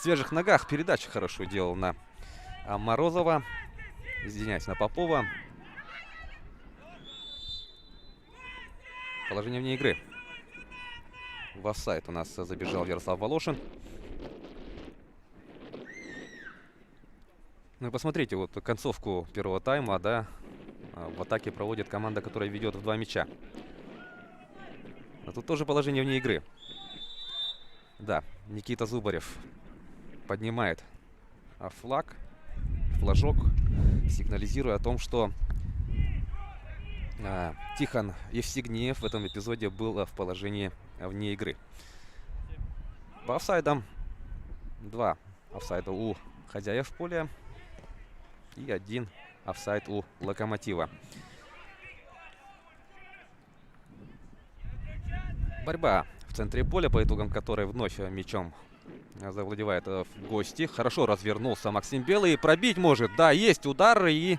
свежих ногах передачу хорошо делал на Морозова. Извиняюсь, на Попова. Положение вне игры. В офсайд у нас забежал Ярослав Волошин. Ну и посмотрите, вот концовку первого тайма, да, в атаке проводит команда, которая ведет в 2 мяча. А тут тоже положение вне игры. Да, Никита Зубарев поднимает флажок, сигнализируя о том, что Тихон Евсигнеев в этом эпизоде был в положении вне игры. По офсайдам 2 офсайда у хозяев поля и 1 офсайд у Локомотива. Борьба в центре поля, по итогам которой вновь мячом завладевает в гости. Хорошо развернулся Максим Белый. Пробить может. Да, есть удар. И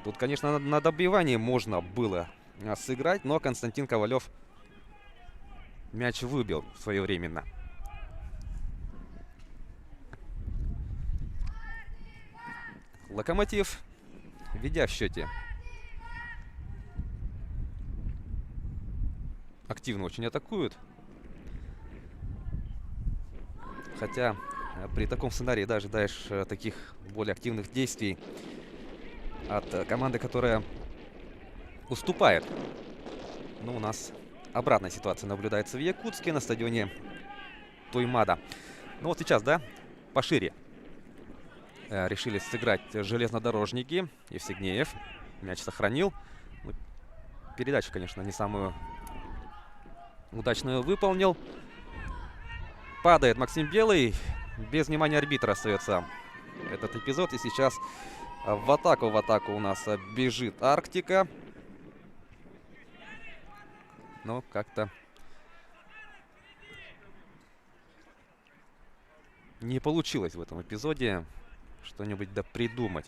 тут, конечно, на добивании можно было сыграть. Но Константин Ковалев мяч выбил своевременно. Локомотив, ведя в счете, активно очень атакуют. Хотя при таком сценарии, да, ожидаешь таких более активных действий от команды, которая уступает. Но у нас обратная ситуация наблюдается в Якутске на стадионе Туймада. Ну вот сейчас, да, пошире решили сыграть железнодорожники. Евсигнеев мяч сохранил. Ну, передачу, конечно, не самую удачную выполнил. Падает Максим Белый. Без внимания арбитра остается этот эпизод. И сейчас в атаку у нас бежит Арктика. Но как-то не получилось в этом эпизоде что-нибудь придумать.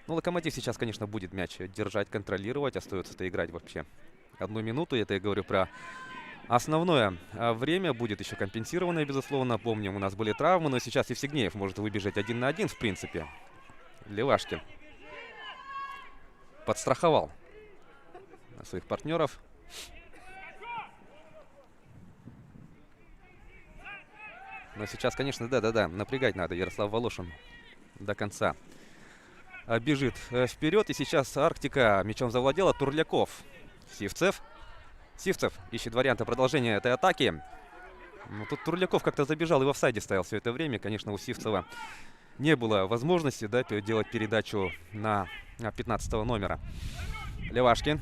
Ну, Локомотив сейчас, конечно, будет мяч держать, контролировать. Остается-то играть вообще 1 минуту. Это я говорю про основное время. Будет еще компенсированное, безусловно. Помним, у нас были травмы, но сейчас Евсигнеев может выбежать 1 на 1, в принципе. Левашкин подстраховал своих партнеров. Но сейчас, конечно, да, напрягать надо. Ярослав Волошин до конца бежит вперед. И сейчас Арктика мячом завладела. Турляков. Сивцев ищет варианты продолжения этой атаки. Ну, тут Турляков как-то забежал и в офсайде стоял все это время. Конечно, у Сивцева не было возможности, да, делать передачу на 15-го номера. Левашкин,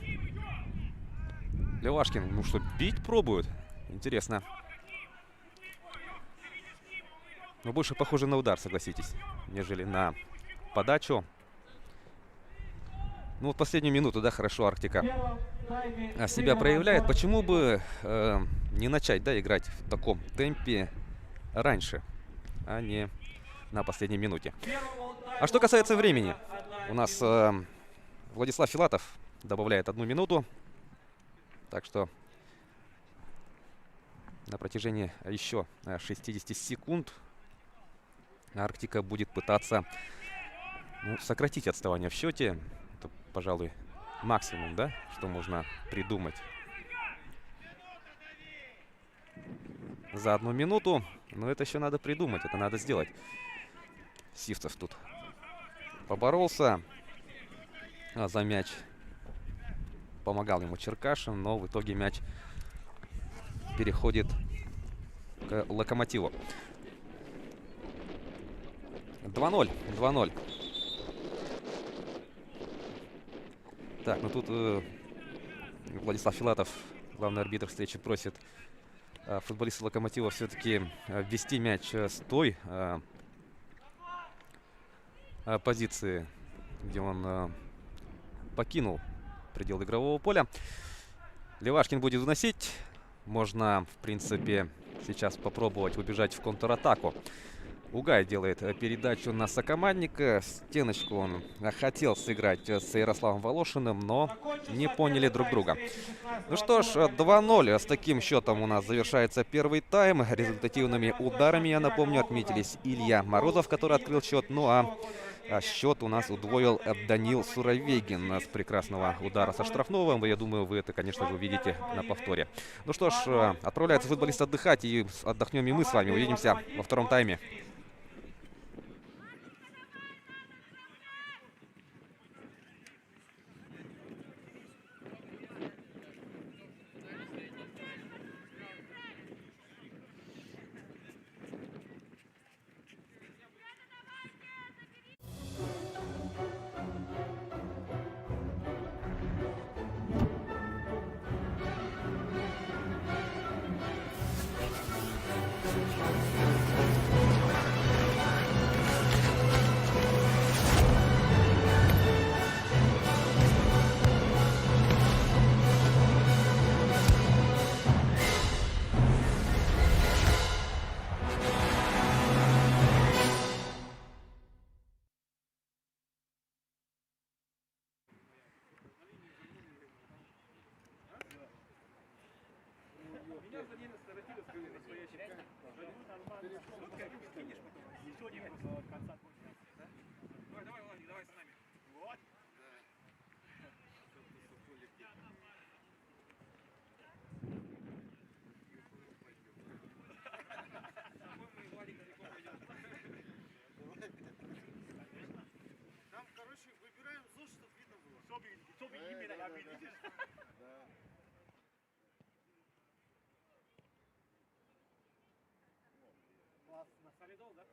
ну что, бить пробуют? Интересно. Но больше похоже на удар, согласитесь, нежели на подачу. Ну вот последнюю минуту, да, хорошо Арктика себя проявляет. Почему бы не начать, да, играть в таком темпе раньше, а не на последней минуте? А что касается времени, у нас Владислав Филатов добавляет 1 минуту. Так что на протяжении еще 60 секунд Арктика будет пытаться сократить отставание в счете. пожалуй, максимум, да, что можно придумать за 1 минуту. Но это еще надо придумать, это надо сделать. Сивцев тут поборолся за мяч. Помогал ему Черкашин, но в итоге мяч переходит к Локомотиву. 2-0. 2-0. Так, ну тут Владислав Филатов, главный арбитр встречи, просит футболиста Локомотива все-таки ввести мяч с той позиции, где он покинул предел игрового поля. Левашкин будет вносить. Можно, в принципе, сейчас попробовать убежать в контратаку. Угай делает передачу на сокомандника. Стеночку он хотел сыграть с Ярославом Волошиным, но не поняли друг друга. Ну что ж, 2-0. С таким счетом у нас завершается первый тайм. Результативными ударами, я напомню, отметились Илья Морозов, который открыл счет. Ну а счет у нас удвоил Данил Суровегин с прекрасного удара со штрафного. Я думаю, вы это, конечно же, увидите на повторе. Ну что ж, отправляется футболист отдыхать, и отдохнем и мы с вами. Увидимся во втором тайме. Солидол, да?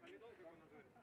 Солидол, как он называется?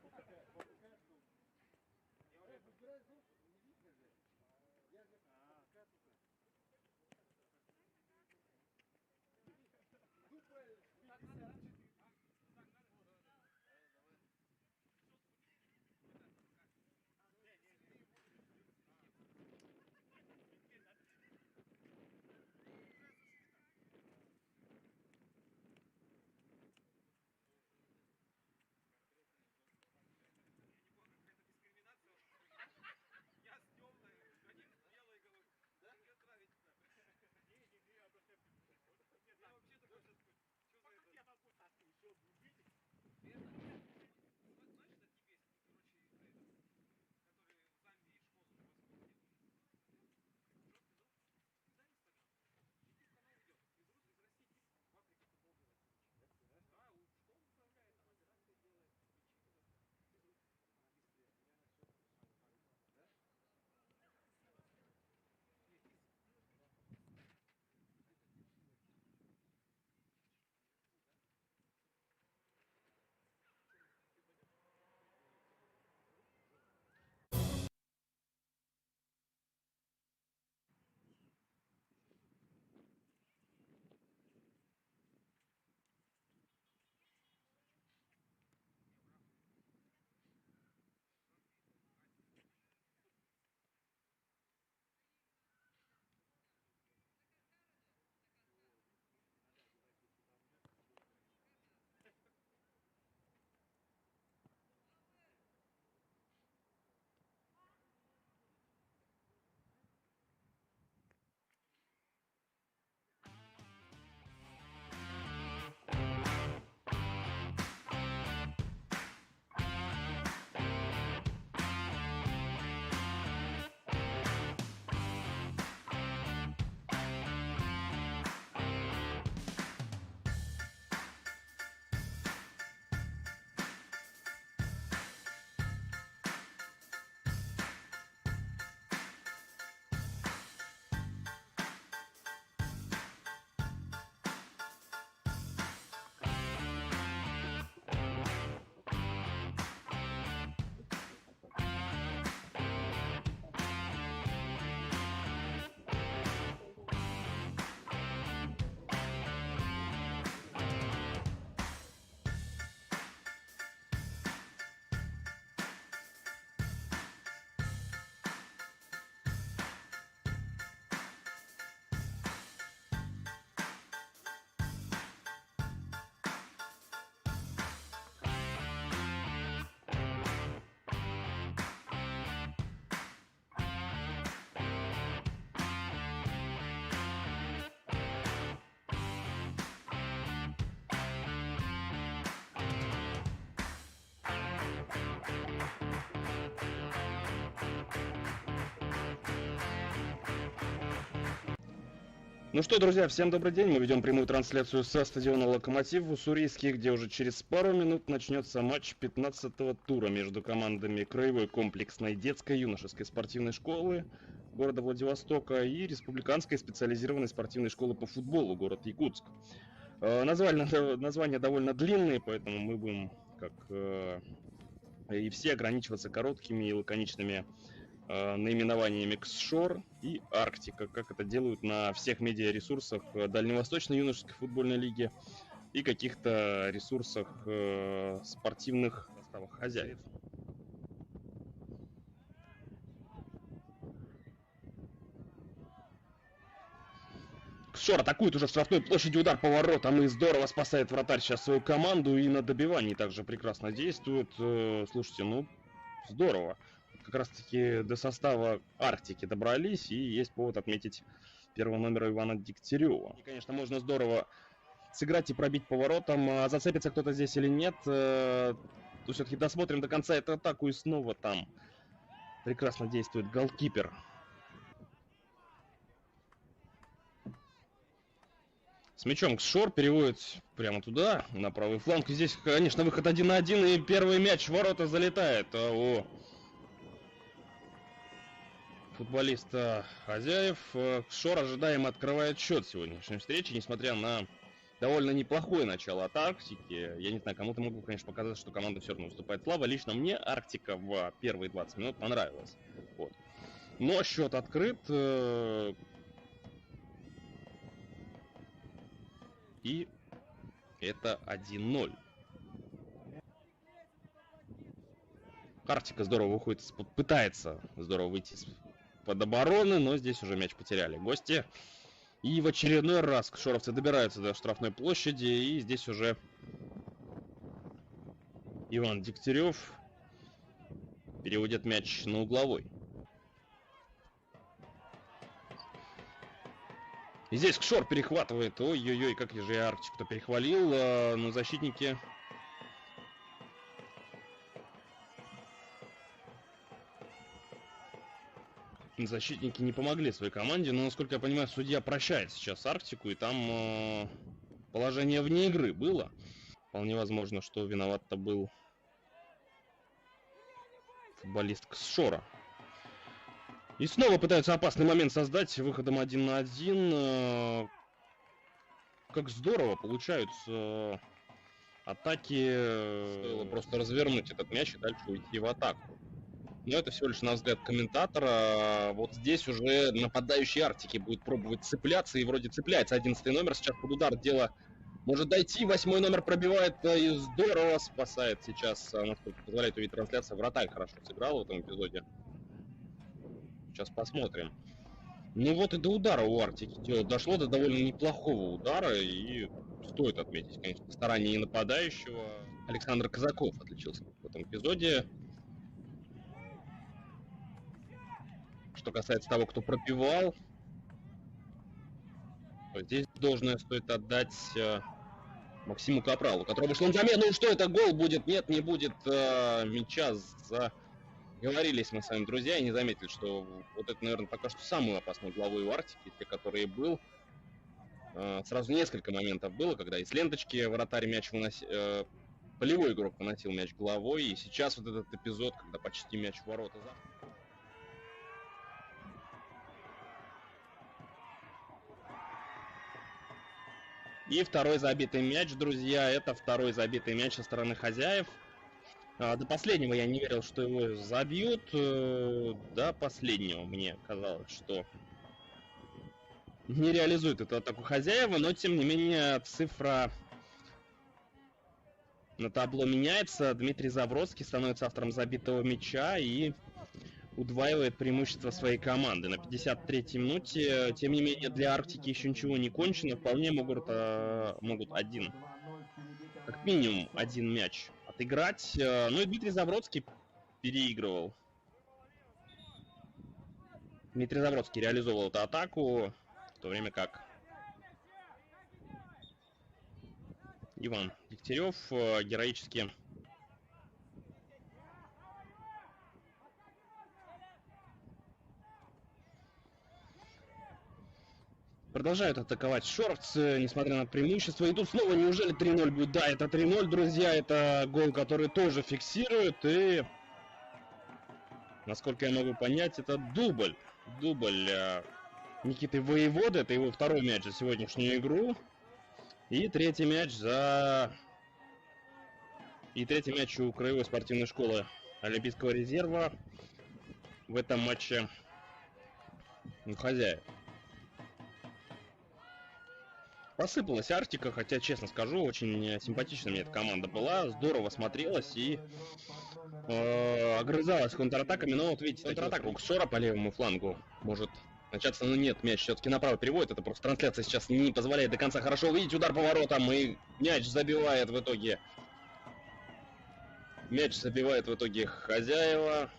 Ну что, друзья, всем добрый день. Мы ведем прямую трансляцию со стадиона «Локомотив» в Уссурийске, где уже через пару минут начнется матч 15-го тура между командами Краевой комплексной детской юношеской спортивной школы города Владивостока и Республиканской специализированной спортивной школы по футболу город Якутск. Названия довольно длинные, поэтому мы будем, как и все, ограничиваться короткими и лаконичными наименованиями «Ксшор» и «Арктика», как это делают на всех медиаресурсах Дальневосточной юношеской футбольной лиги и каких-то ресурсах спортивных составах хозяев. Ксшор атакует уже в штрафной площади, удар по воротам, и здорово спасает вратарь сейчас свою команду, и на добивании также прекрасно действует. Слушайте, ну, здорово. Как раз таки до состава Арктики добрались, и есть повод отметить первого номера Ивана Дегтярева. И, конечно, можно здорово сыграть и пробить по воротам. А зацепится кто-то здесь или нет, то все-таки досмотрим до конца эту атаку, и снова там прекрасно действует голкипер. С мячом Ксшор переводит прямо туда, на правый фланг. И здесь, конечно, выход 1 на 1, и первый мяч в ворота залетает. Футболиста хозяев. Ксшор ожидаемо открывает счет сегодняшней встречи, несмотря на довольно неплохое начало от Арктики. Я не знаю, кому-то могло, конечно, показаться, что команда все равно выступает слабо. Лично мне Арктика в первые 20 минут понравилась. Вот. Но счет открыт. И это 1-0. Арктика здорово выходит, пытается здорово выйти под обороны, но здесь уже мяч потеряли гости. И в очередной раз кшоровцы добираются до штрафной площади, и здесь уже Иван Дегтярев переводит мяч на угловой. И здесь Кшор перехватывает. Ой-ой-ой, как же я Арктику-то перехвалил. Но защитники... Защитники не помогли своей команде, но, насколько я понимаю, судья прощает сейчас Арктику, и там положение вне игры было. Вполне возможно, что виноват-то был футболист Кшора. И снова пытаются опасный момент создать выходом 1 на 1. Как здорово получаются атаки. Стоило просто развернуть этот мяч и дальше уйти в атаку. Но это всего лишь на взгляд комментатора. Вот здесь уже нападающий Арктики будет пробовать цепляться, и вроде цепляется 11-й номер. Сейчас под удар дело может дойти. 8-й номер пробивает и здорово спасает сейчас, насколько позволяет увидеть трансляция. Вратарь хорошо сыграл в этом эпизоде. Сейчас посмотрим. Ну вот и до удара у Арктики дело дошло, до довольно неплохого удара. И стоит отметить, конечно, старание нападающего. Александр Казаков отличился в этом эпизоде. Что касается того, кто пробивал, здесь должное стоит отдать Максиму Капралу, который вышел на замену. Ну что это, гол будет? Нет, не будет мяча. Заговорились мы с вами, друзья, и не заметили, что вот это, наверное, пока что самый опасный угловой у Арктики, те, которые был. Сразу несколько моментов было, когда из ленточки вратарь мяч выносил, полевой игрок выносил мяч головой, и сейчас вот этот эпизод, когда почти мяч в ворота зашел. И второй забитый мяч, друзья, это второй забитый мяч со стороны хозяев. До последнего я не верил, что его забьют. До последнего мне казалось, что не реализует эту атаку хозяева, но тем не менее цифра на табло меняется. Дмитрий Завродский становится автором забитого мяча и удваивает преимущество своей команды на 53-й минуте. Тем не менее, для Арктики еще ничего не кончено. Вполне могут один, как минимум, один мяч отыграть. Ну и Дмитрий Завродский переигрывал. Дмитрий Завродский реализовал эту атаку, в то время как Иван Дегтярев героически Продолжают атаковать шорцы, несмотря на преимущество. И тут снова неужели 3-0 будет? Да, это 3-0, друзья. Это гол, который тоже фиксируют. И, насколько я могу понять, это дубль. Дубль Никиты Воеводы. Это его второй мяч за сегодняшнюю игру. И третий мяч у Краевой спортивной школы Олимпийского резерва в этом матче хозяев. Посыпалась Арктика, хотя, честно скажу, очень симпатичная мне эта команда была, здорово смотрелась и огрызалась контратаками, но вот видите, контратаку Ксора по левому флангу может начаться, но нет, мяч все-таки направо переводит, это просто трансляция сейчас не позволяет до конца хорошо увидеть удар по воротам, и мяч забивает в итоге хозяева.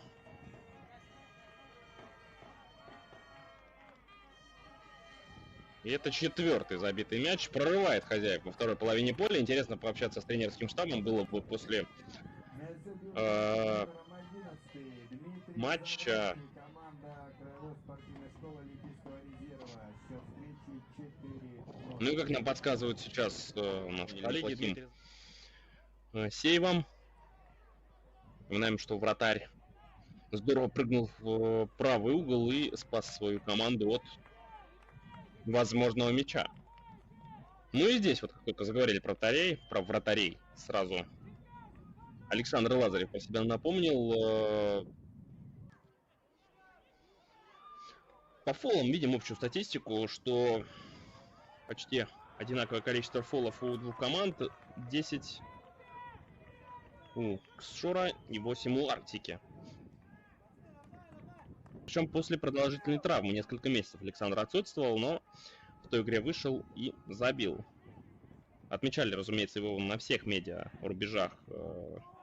И это четвертый забитый мяч. Прорывает хозяев во второй половине поля. Интересно пообщаться с тренерским штабом было бы после матча. Ну и как нам подсказывают сейчас наши коллеги, сейвом. Напоминаем, что вратарь здорово прыгнул в правый угол и спас свою команду от возможного мяча. Ну и здесь, вот как только заговорили про вратарей, сразу Александр Лазарев про себя напомнил. По фолам видим общую статистику, что почти одинаковое количество фолов у двух команд. 10 у Ксшора и 8 у Арктики. Причем после продолжительной травмы. Несколько месяцев Александр отсутствовал, но в той игре вышел и забил. Отмечали, разумеется, его на всех медиа рубежах,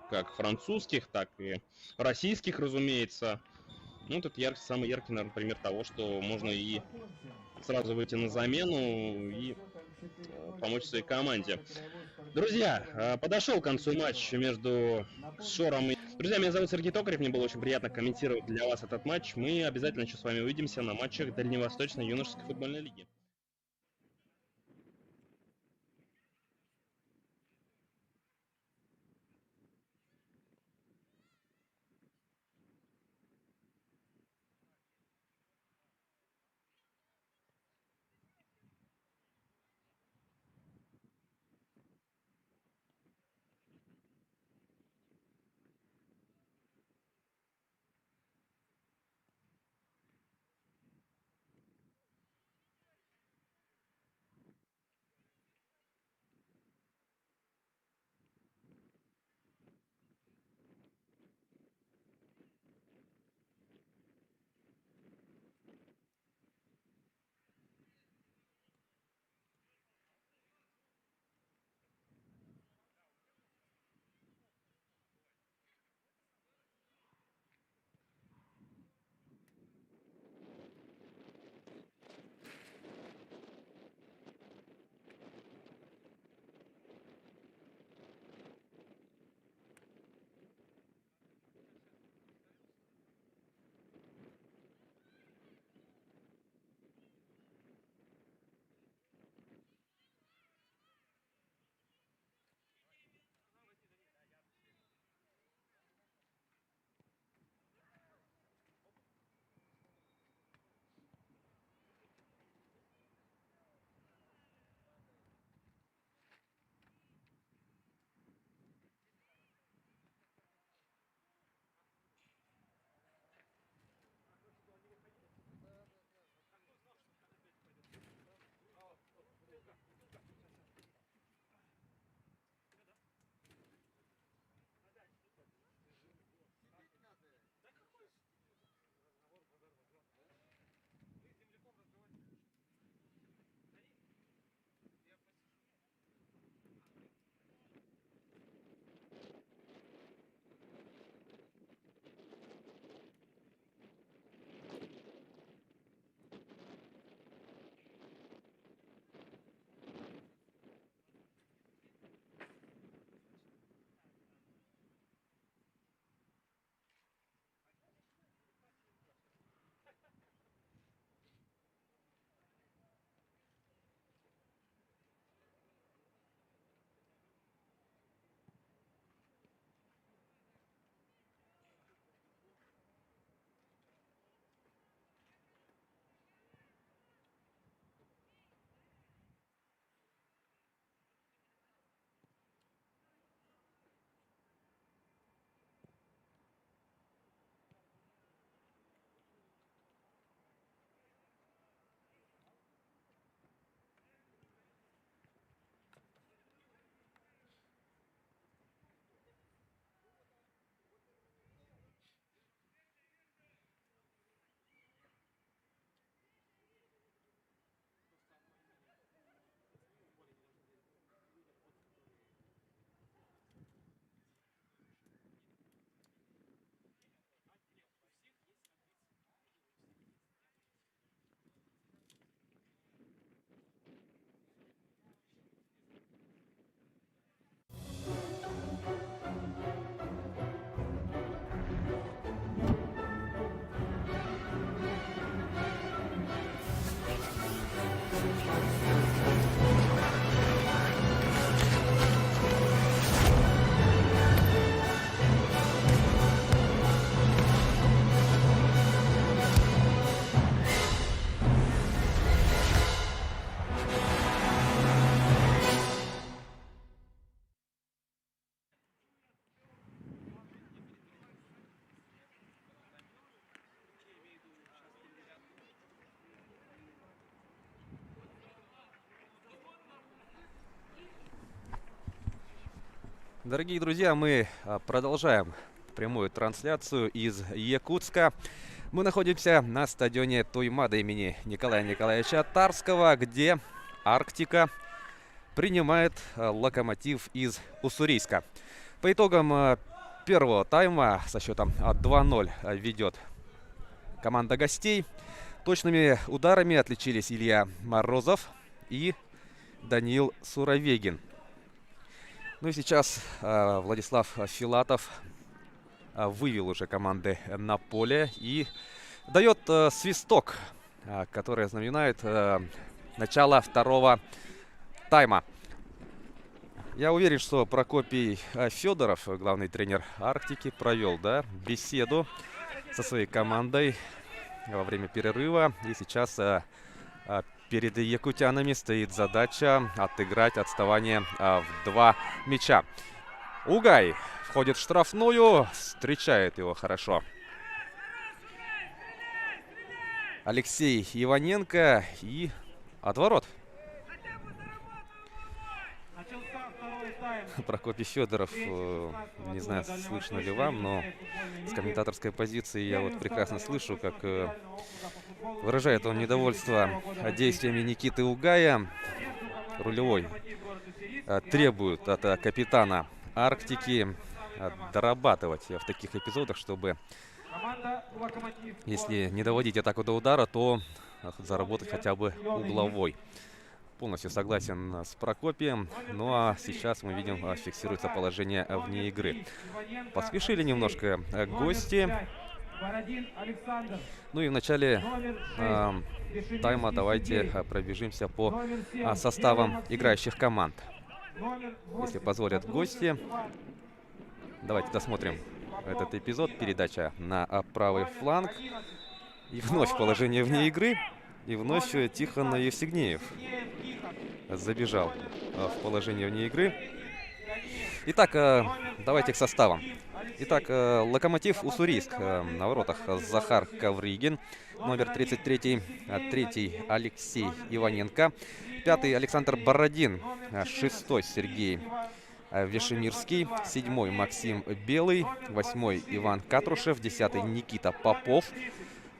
как французских, так и российских, разумеется. Ну, тут самый яркий, наверное, пример того, что можно и сразу выйти на замену и помочь своей команде. Друзья, подошел к концу матч между Шором и... Друзья, меня зовут Сергей Токарев, мне было очень приятно комментировать для вас этот матч. Мы обязательно еще с вами увидимся на матчах Дальневосточной юношеской футбольной лиги. Дорогие друзья, мы продолжаем прямую трансляцию из Якутска. Мы находимся на стадионе Туймада имени Николая Николаевича Тарского, где Арктика принимает Локомотив из Уссурийска. По итогам первого тайма со счетом 2-0 ведет команда гостей. Точными ударами отличились Илья Морозов и Даниил Суровегин. Ну и сейчас Владислав Филатов вывел уже команды на поле и дает свисток, который знаменует начало второго тайма. Я уверен, что Прокопий Федоров, главный тренер Арктики, провел беседу со своей командой во время перерыва. И сейчас перед якутянами стоит задача отыграть отставание в 2 мяча. Угай входит в штрафную, встречает его хорошо Алексей Иваненко и отворот. Прокопий Федоров, не знаю, слышно ли вам, но с комментаторской позиции я вот прекрасно слышу, как выражает он недовольство действиями Никиты Угая. Рулевой требует от капитана Арктики дорабатывать в таких эпизодах, чтобы, если не доводить атаку до удара, то заработать хотя бы угловой. Полностью согласен с Прокопием. Ну а сейчас мы видим, фиксируется положение вне игры. Поспешили немножко гости. Ну и в начале тайма давайте пробежимся по составам играющих команд. Если позволят гости. Давайте досмотрим этот эпизод. Передача на правый фланг. И вновь положение вне игры. И вновь Тихон Евстигнеев забежал в положение вне игры. Итак, давайте к составам. Итак, Локомотив Уссурийск. На воротах Захар Ковригин, номер 33. 3 Алексей Иваненко. 5 Александр Бородин. 6 Сергей Вешемирский. 7 Максим Белый. 8 Иван Катрушев. 10 Никита Попов.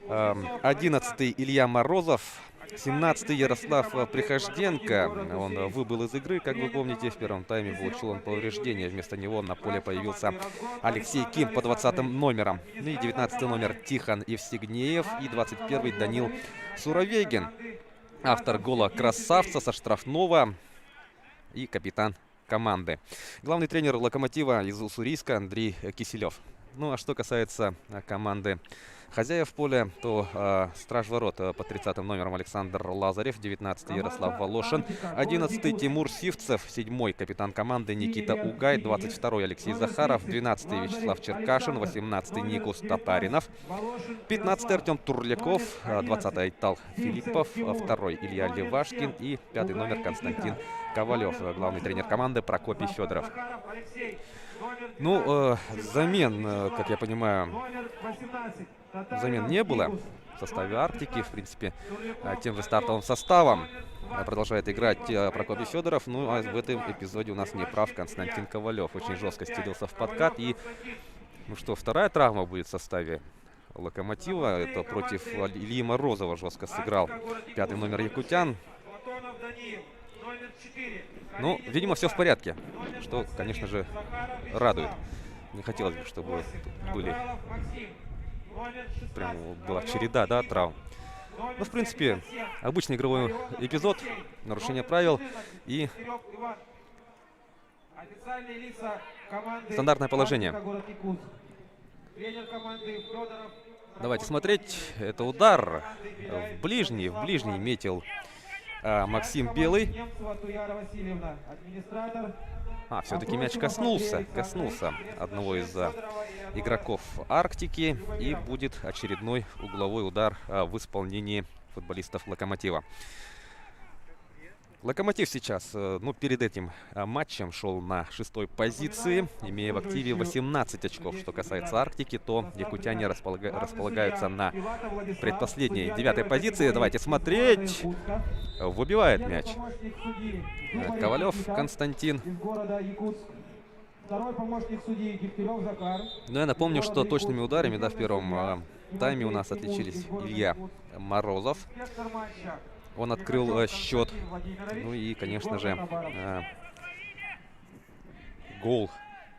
11 Илья Морозов. 17 Ярослав Прихожденко. Он выбыл из игры, как вы помните. В первом тайме получил он повреждение. Вместо него на поле появился Алексей Ким по 20 номерам. И 19 номер Тихон Евстигнеев. И 21 Даниил Суровегин. Автор гола красавца со штрафного. И капитан команды. Главный тренер Локомотива из Уссурийска Андрей Киселев. Ну а что касается команды хозяев поля, то страж ворот под 30 номером Александр Лазарев, 19 Ярослав Волошин, 11 Тимур Сивцев, 7 капитан команды Никита Угай, 22 Алексей Захаров, 12 Вячеслав Черкашин, 18 Никус Татаринов, 15 Артем Турляков, 20 Айтал Филиппов, 2 Илья Левашкин и 5 номер Константин Ковалев, главный тренер команды Прокопий Федоров. Ну, замен, как я понимаю, замен не было в составе Арктики. В принципе, тем же стартовым составом продолжает играть Прокопий Федоров. Ну, а в этом эпизоде у нас не прав Константин Ковалев. Очень жестко стелился в подкат. И, ну что, вторая травма будет в составе Локомотива. Это против Ильи Морозова жестко сыграл 5 номер якутян. Ну, видимо, все в порядке, что, конечно же, радует. Не хотелось бы, чтобы были... Прям была череда, травм. Ну, в принципе, обычный игровой эпизод, нарушение правил и стандартное положение. Давайте смотреть. Это удар в ближний метил Максим Белый. Все-таки мяч коснулся одного из игроков Арктики. И будет очередной угловой удар в исполнении футболистов Локомотива. Локомотив сейчас, перед этим матчем шел на 6-й позиции, имея в активе 18 очков. Что касается Арктики, то якутяне располагаются на предпоследней 9-й позиции. Давайте смотреть. Выбивает мяч Ковалев Константин. Второй помощник судьи Дегтярев Захар. Но я напомню, что точными ударами, да, в первом тайме у нас отличились Илья Морозов. Инспектор матча. Он открыл счет. Ну и, конечно же, гол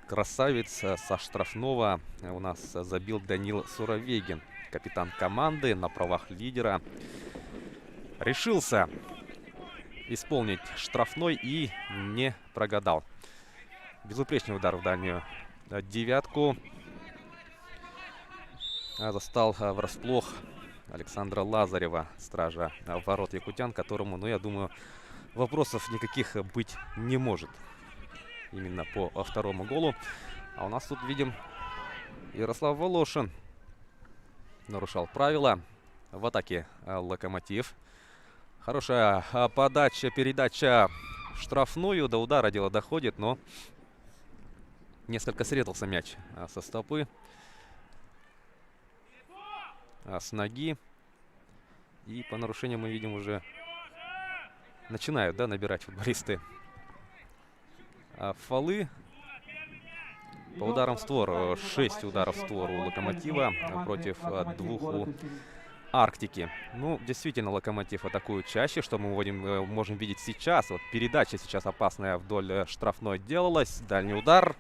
красавец со штрафного у нас забил Данил Суровегин, капитан команды на правах лидера. Решился исполнить штрафной и не прогадал. Безупречный удар в дальнюю девятку. Застал врасплох Александра Лазарева, стража ворот якутян, которому, ну, я думаю, вопросов никаких быть не может. Именно по второму голу. А у нас тут видим Ярослав Волошин нарушал правила. В атаке Локомотив. Хорошая подача, передача в штрафную. До удара дело доходит, но несколько срезался мяч со стопы. С ноги. И по нарушению мы видим уже начинают, да, набирать футболисты фолы. По ударам в створ. 6 ударов в створ у Локомотива против 2 у Арктики. Ну, действительно, Локомотив атакует чаще, что мы можем видеть сейчас. Вот передача сейчас опасная вдоль штрафной делалась. Дальний удар.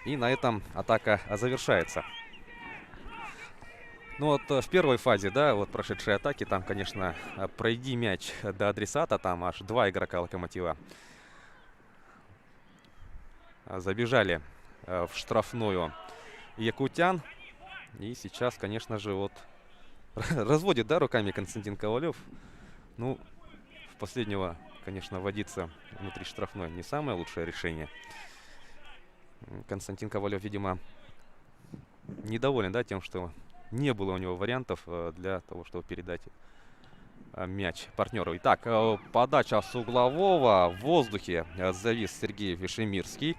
И на этом атака завершается. Ну вот в первой фазе, да, вот прошедшей атаки, там, конечно, пройди мяч до адресата, там аж 2 игрока Локомотива забежали в штрафную якутян. И сейчас, конечно же, вот разводит, да, руками Константин Ковалев. Ну, в последнего, конечно, водиться внутри штрафной не самое лучшее решение. Константин Ковалев, видимо, недоволен, да, тем, что не было у него вариантов для того, чтобы передать мяч партнеру. Итак, подача с углового. В воздухе завис Сергей Вишемирский.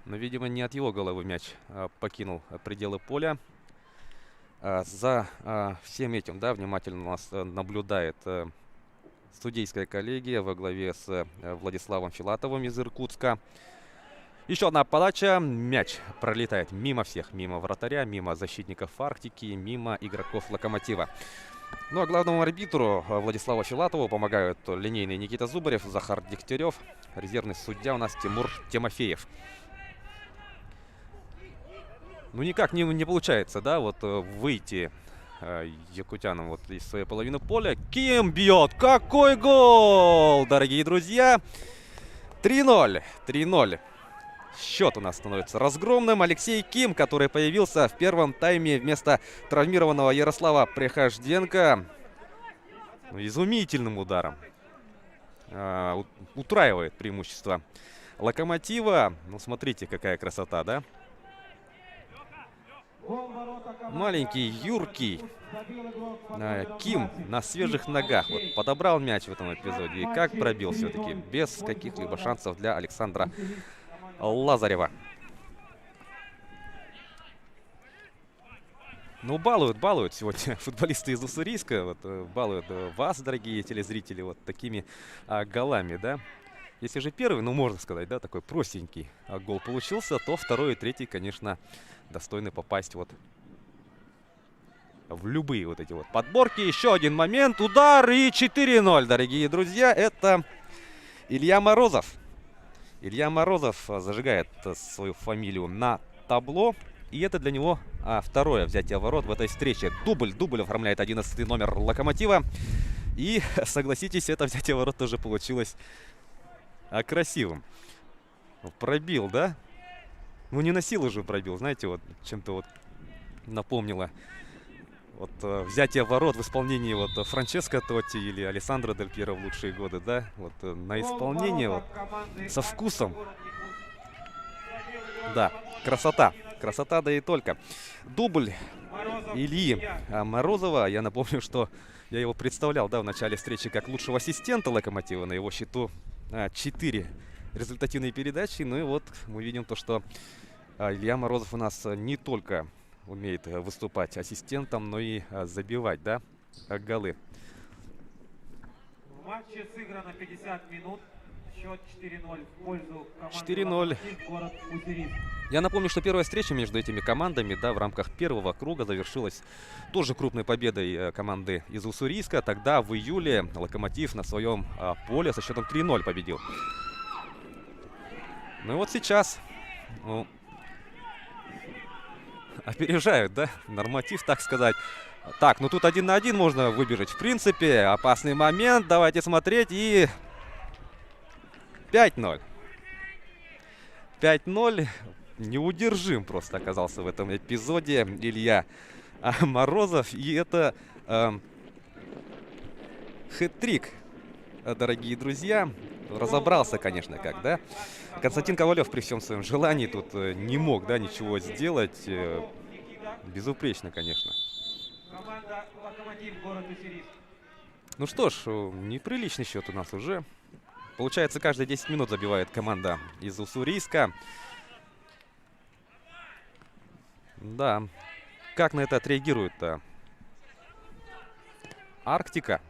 Но, видимо, не от его головы мяч покинул пределы поля. За всем этим, да, внимательно у нас наблюдает судейская коллегия во главе с Владиславом Филатовым из Иркутска. Еще одна подача. Мяч пролетает мимо всех. Мимо вратаря, мимо защитников Арктики, мимо игроков Локомотива. Ну а главному арбитру Владиславу Филатову помогают линейный Никита Зубарев, Захар Дегтярев. Резервный судья у нас Тимур Тимофеев. Ну никак не получается, да, вот выйти якутянам вот из своей половины поля. Ким бьет! Какой гол, дорогие друзья! 3-0. 3-0. Счет у нас становится разгромным. Алексей Ким, который появился в первом тайме вместо травмированного Ярослава Прихожденко, изумительным ударом утраивает преимущество Локомотива. Ну, смотрите, какая красота, да? Маленький, юркий Ким на свежих ногах вот подобрал мяч в этом эпизоде. И как пробил все-таки без каких-либо шансов для Александра Лазарева. Ну, балуют сегодня футболисты из Уссурийска. Вот, балуют вас, дорогие телезрители, вот такими голами, да. Если же первый, ну, можно сказать, да, такой простенький гол получился, то второй и третий, конечно, достойны попасть вот в любые вот эти вот подборки. Еще один момент, удар и 4-0, дорогие друзья. Это Илья Морозов. Илья Морозов зажигает свою фамилию на табло. И это для него второе взятие ворот в этой встрече. Дубль оформляет 11-й номер Локомотива. И, согласитесь, это взятие ворот тоже получилось красивым. Пробил, да? Ну, не на силу же пробил, знаете, вот чем-то вот напомнило. Вот взятие ворот в исполнении вот Франческо Тотти или Алессандро Дель Пьеро в лучшие годы, да? Вот на исполнение вот со вкусом. Да, красота. Красота, да и только. Дубль Ильи Морозова. Я напомню, что я его представлял, да, в начале встречи как лучшего ассистента Локомотива. На его счету 4 результативные передачи. Ну и вот мы видим то, что Илья Морозов у нас не только умеет выступать ассистентом, но и забивать, да, голы. В матче сыграно 50 минут. Счет 4-0 в пользу команды 4-0. «Локомотив», город Уссурийск. Я напомню, что первая встреча между этими командами, да, в рамках первого круга завершилась тоже крупной победой команды из Уссурийска. Тогда в июле Локомотив на своем поле со счетом 3-0 победил. Ну и вот сейчас, ну, опережают, да, норматив, так сказать. Так, ну тут 1 на 1 можно выбежать. В принципе, опасный момент. Давайте смотреть. И 5-0. 5-0. Неудержим просто оказался в этом эпизоде Илья Морозов. И это хэт-трик, дорогие друзья. Разобрался, конечно, как, да. Константин Ковалев при всем своем желании тут не мог, да, ничего сделать. Безупречно, конечно. Команда «Локомотив», город Уссурийск. Ну что ж, неприличный счет у нас уже. Получается, каждые 10 минут забивает команда из Уссурийска. Да. Как на это отреагирует-то Арктика?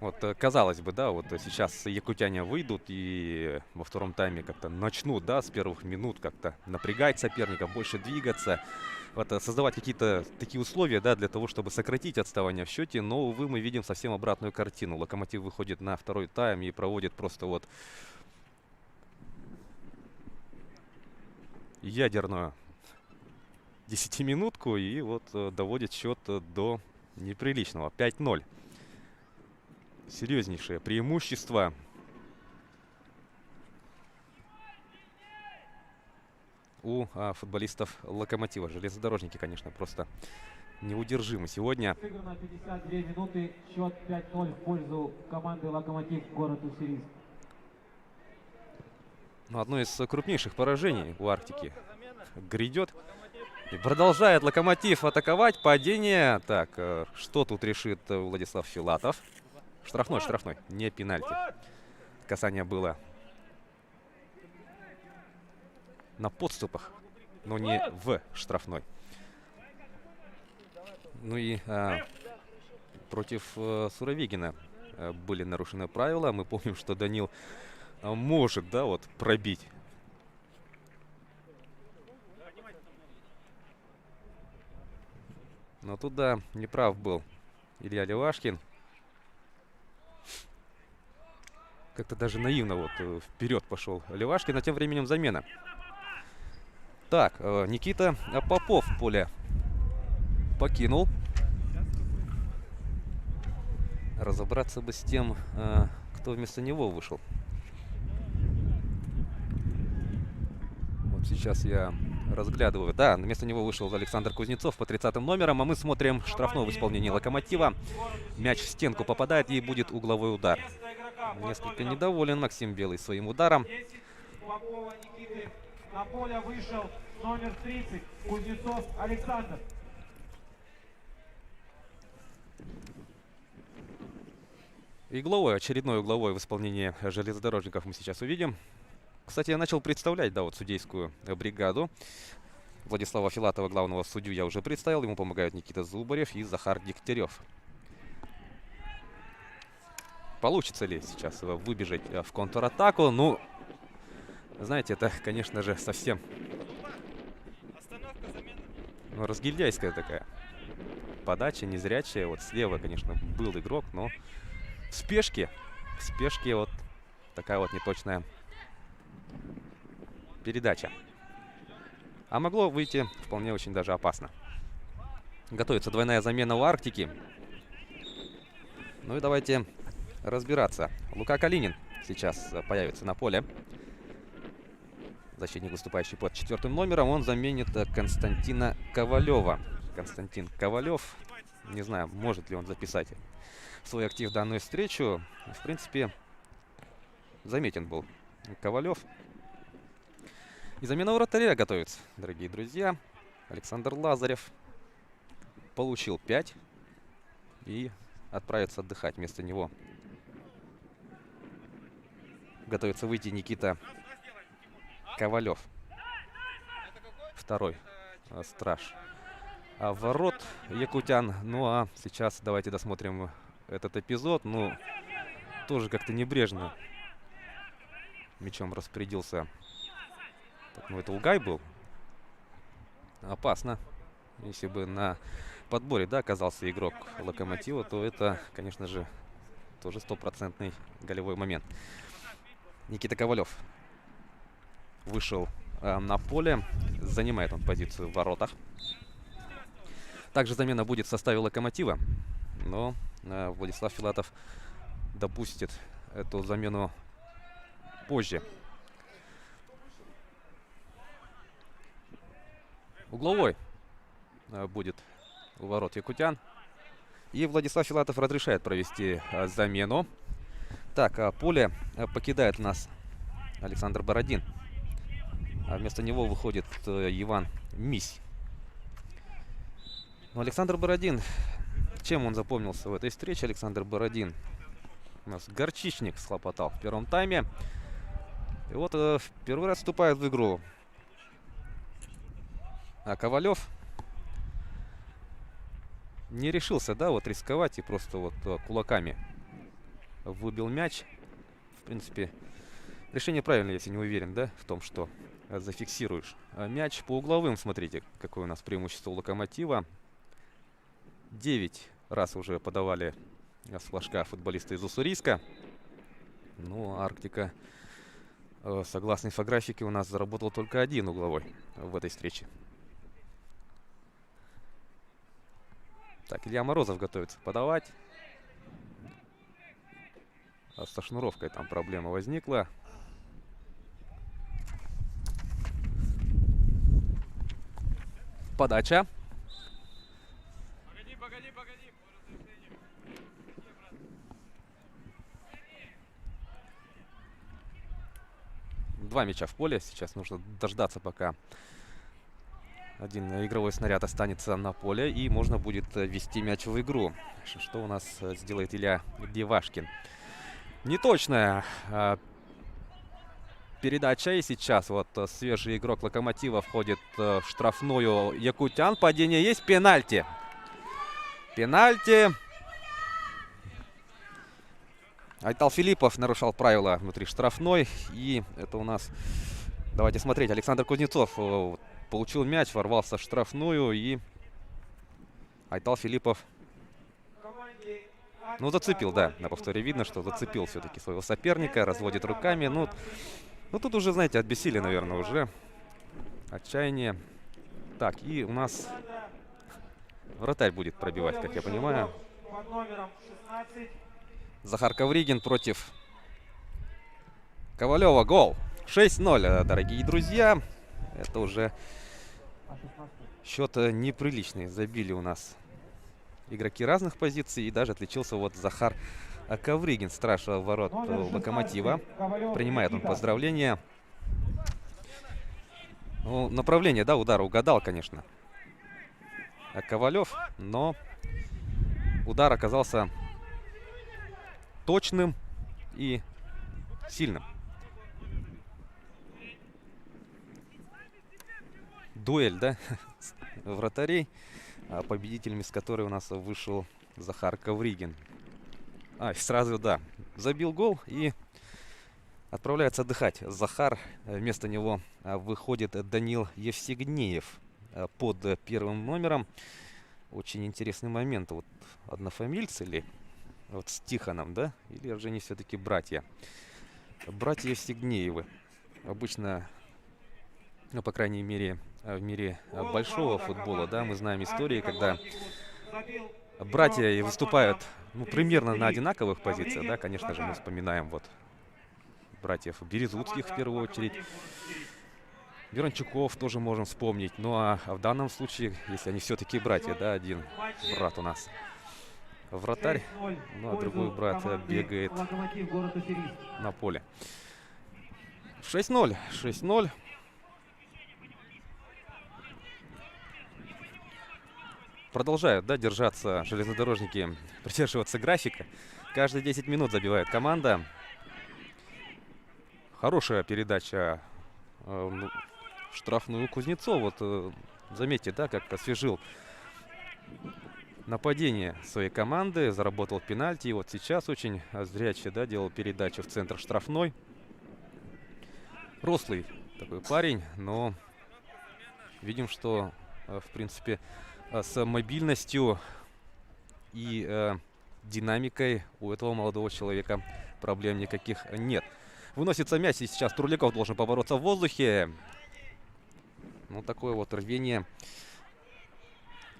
Вот, казалось бы, да, вот сейчас якутяне выйдут и во втором тайме как-то начнут, да, с первых минут как-то напрягать соперника, больше двигаться, вот, создавать какие-то такие условия, да, для того, чтобы сократить отставание в счете. Но, увы, мы видим совсем обратную картину. Локомотив выходит на второй тайм и проводит просто вот ядерную 10-минутку и вот доводит счет до неприличного. 5-0. Серьезнейшее преимущество. У футболистов Локомотива. Железнодорожники, конечно, просто неудержимы сегодня. Сыграно 52 минуты. Счет 5-0 в пользу команды «Локомотив», город Уссурийск. Но одно из крупнейших поражений у Арктики грядет. И продолжает Локомотив атаковать. Падение. Так, что тут решит Владислав Филатов? Штрафной, штрафной, не пенальти. Касание было на подступах, но не в штрафной. Ну и против Суровегина были нарушены правила. Мы помним, что Данил может, да, вот пробить. Но тут, да, неправ был Илья Левашкин. Как-то даже наивно вот вперед пошел Левашкин, а тем временем замена. Так, Никита Попов поле покинул. Разобраться бы с тем, кто вместо него вышел. Вот сейчас я разглядываю. Да, вместо него вышел Александр Кузнецов по 30-м номерам. А мы смотрим штрафной в исполнении Локомотива. Мяч в стенку попадает и будет угловой удар. Несколько недоволен Максим Белый своим ударом. На поле вышел номер 30 Кузнецов Александр. Игловой, очередной угловой в исполнении железнодорожников мы сейчас увидим. Кстати, я начал представлять, да, вот судейскую бригаду. Владислава Филатова, главного судью, я уже представил. Ему помогают Никита Зубарев и Захар Дегтярев. Получится ли сейчас выбежать в контратаку? Ну, знаете, это, конечно же, совсем разгильдяйская такая подача, незрячая. Вот слева, конечно, был игрок, но в спешке вот такая вот неточная передача. А могло выйти вполне очень даже опасно. Готовится двойная замена у Арктики. Ну и давайте разбираться. Лука Калинин сейчас появится на поле. Защитник, выступающий под 4-м номером. Он заменит Константина Ковалева. Константин Ковалев. Не знаю, может ли он записать свой актив в данную встречу. В принципе, заметен был Ковалев. И замена вратаря готовится, дорогие друзья. Александр Лазарев получил 5 и отправится отдыхать. Вместо него готовится выйти Никита Ковалев. Второй страж ворот якутян. Ну а сейчас давайте досмотрим этот эпизод. Ну, тоже как-то небрежно мячом распорядился. Так, ну это Угай был. Опасно. Если бы на подборе, да, оказался игрок Локомотива, то это, конечно же, тоже стопроцентный голевой момент. Никита Ковалев вышел на поле. Занимает он позицию в воротах. Также замена будет в составе Локомотива. Но Владислав Филатов допустит эту замену позже. Угловой будет у ворот якутян. И Владислав Филатов разрешает провести замену. Так, поле покидает нас Александр Бородин. А вместо него выходит Иван Мись. Но Александр Бородин, чем он запомнился в этой встрече? Александр Бородин у нас горчичник схлопотал в первом тайме. И вот в первый раз вступает в игру. А Ковалев не решился, да, вот рисковать и просто вот кулаками выбил мяч. В принципе, решение правильное, если не уверен, да, в том, что зафиксируешь мяч. По угловым, смотрите, какое у нас преимущество у Локомотива. 9 раз уже подавали с флажка футболисты из Уссурийска. Ну, Арктика, согласно инфографике, у нас заработал только один угловой в этой встрече. Так, Илья Морозов готовится подавать. А со шнуровкой там проблема возникла. Подача. Погоди. Два мяча в поле. Сейчас нужно дождаться, пока один игровой снаряд останется на поле, и можно будет ввести мяч в игру. Что у нас сделает Илья Девашкин? Неточная передача. И сейчас вот свежий игрок Локомотива входит в штрафную якутян. Падение есть. Пенальти. Пенальти. Айтал Филиппов нарушал правила внутри штрафной. И это у нас... Давайте смотреть. Александр Кузнецов получил мяч, ворвался в штрафную. И Айтал Филиппов... Ну, зацепил, да. На повторе видно, что зацепил все-таки своего соперника. Разводит руками. Ну, тут уже, знаете, от бессилия, наверное, уже. Отчаяние. Так, и у нас вратарь будет пробивать, как я понимаю. Захар Ковригин против Ковалева. Гол. 6-0, дорогие друзья. Это уже счет неприличный. Забили у нас игроки разных позиций. И даже отличился вот Захар Ковригин, страж ворот Локомотива. Принимает он поздравления. Ну, направление, да, удара угадал, конечно, Ковалев, но удар оказался точным и сильным. Дуэль, да, вратарей, победителями с которой у нас вышел Захар Ковригин. Сразу, да, забил гол и отправляется отдыхать Захар. Вместо него выходит Данил Евсегнеев под первым номером. Очень интересный момент. Вот однофамильцы ли? Вот с Тихоном, да? Или же они все-таки братья? Братья Евсегнеевы. Обычно, ну, по крайней мере, в мире большого футбола, да, мы знаем истории, когда братья выступают, ну, примерно на одинаковых позициях, да, конечно же, мы вспоминаем вот братьев Березутских в первую очередь. Верончуков тоже можем вспомнить. Ну а в данном случае, если они все-таки братья, да, один брат у нас вратарь, ну а другой брат бегает на поле. 6-0. 6-0. Продолжают, да, держаться железнодорожники, придерживаться графика. Каждые 10 минут забивает команда. Хорошая передача в штрафную Кузнецов. Вот заметьте, да, как освежил нападение своей команды, заработал пенальти. И вот сейчас очень зрячий, да, делал передачу в центр штрафной. Рослый такой парень, но видим, что, в принципе, с мобильностью и динамикой у этого молодого человека проблем никаких нет. Выносится мяч, и сейчас Турляков должен побороться в воздухе. Ну, такое вот рвение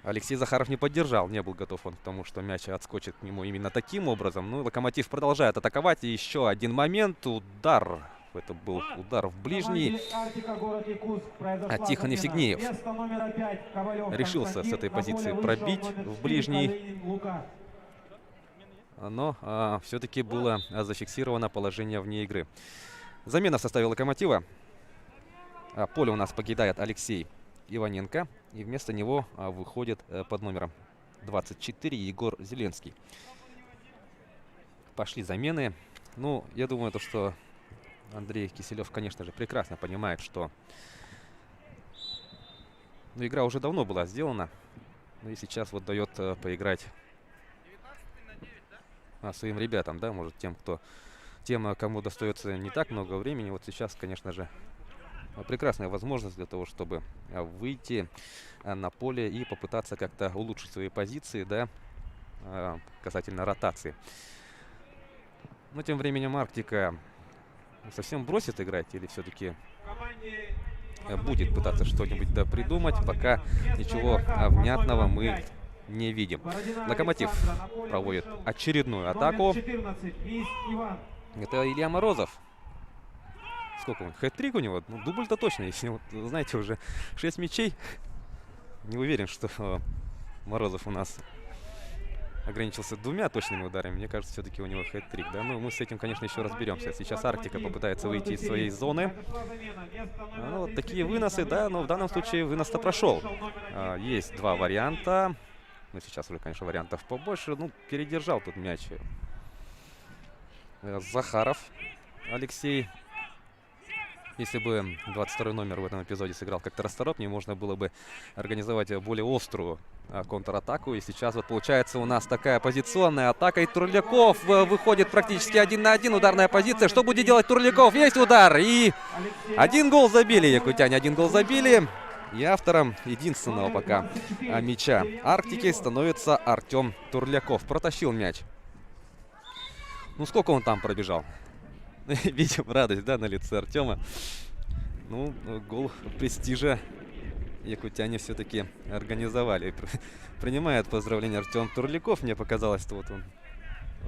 Алексей Захаров не поддержал. Не был готов он к тому, что мяч отскочит к нему именно таким образом. Ну, Локомотив продолжает атаковать. И еще один момент. Удар. Это был удар в ближний. А Тихон Евсигнеев решился с этой позиции пробить в ближний. Но все-таки было зафиксировано положение вне игры. Замена в составе Локомотива. Поле у нас покидает Алексей Иваненко. И вместо него выходит под номером 24 Егор Зеленский. Пошли замены. Ну, я думаю, то, что Андрей Киселев, конечно же, прекрасно понимает, что игра уже давно была сделана. Ну и сейчас вот дает поиграть своим ребятам, да, может, тем, кому достается не так много времени. Вот сейчас, конечно же, прекрасная возможность для того, чтобы выйти на поле и попытаться как-то улучшить свои позиции, да, касательно ротации. Но тем временем Арктика совсем бросит играть или все-таки будет пытаться что-нибудь придумать, пока ничего внятного мы не видим. Локомотив проводит очередную атаку. Это Илья Морозов. Сколько он? Хэт-трик у него? Ну, дубль-то точно. Если, вот, знаете, уже 6 мячей. Не уверен, что Морозов у нас ограничился 2 точными ударами. Мне кажется, все-таки у него хэт-трик. Да? Ну, мы с этим, конечно, еще разберемся. Сейчас Арктика попытается выйти из своей зоны. Ну, вот такие выносы, да, но в данном случае вынос-то прошел. Есть 2 варианта. Ну, сейчас уже, конечно, вариантов побольше. Ну, передержал тут мяч Захаров Алексей. Если бы 22 номер в этом эпизоде сыграл как-то расторопнее, можно было бы организовать более острую контратаку. И сейчас вот получается у нас такая позиционная атака. И Турляков выходит практически 1 на 1. Ударная позиция. Что будет делать Турляков? Есть удар. И 1 гол забили якутяне. 1 гол забили. И автором единственного пока мяча Арктики становится Артем Турляков. Протащил мяч. Ну, сколько он там пробежал? Видим радость, да, на лице Артема. Ну, гол престижа якутяне все-таки организовали. Принимает поздравления Артем Турляков. Мне показалось, что вот он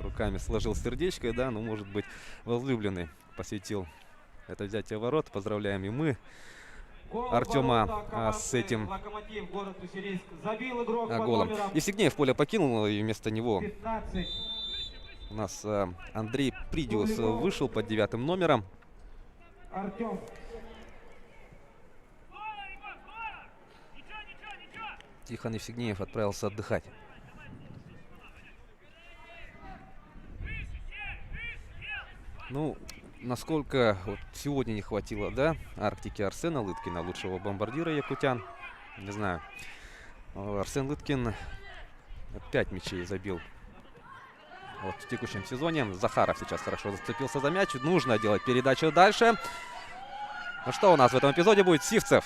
руками сложил сердечко, да, ну, может быть, возлюбленный посвятил это взятие ворот. Поздравляем и мы Артема с этим голом. Евсигнеев поле покинул, и вместо него у нас Андрей Придиус вышел под 9 номером. Тихон Евсигнеев отправился отдыхать. Ну, насколько вот сегодня не хватило, да, Арктики Арсена Лыткина, лучшего бомбардира якутян. Не знаю. Арсен Лыткин 5 мячей забил вот в текущем сезоне. Захаров сейчас хорошо зацепился за мяч. Нужно делать передачу дальше. Ну что у нас в этом эпизоде будет? Сивцев.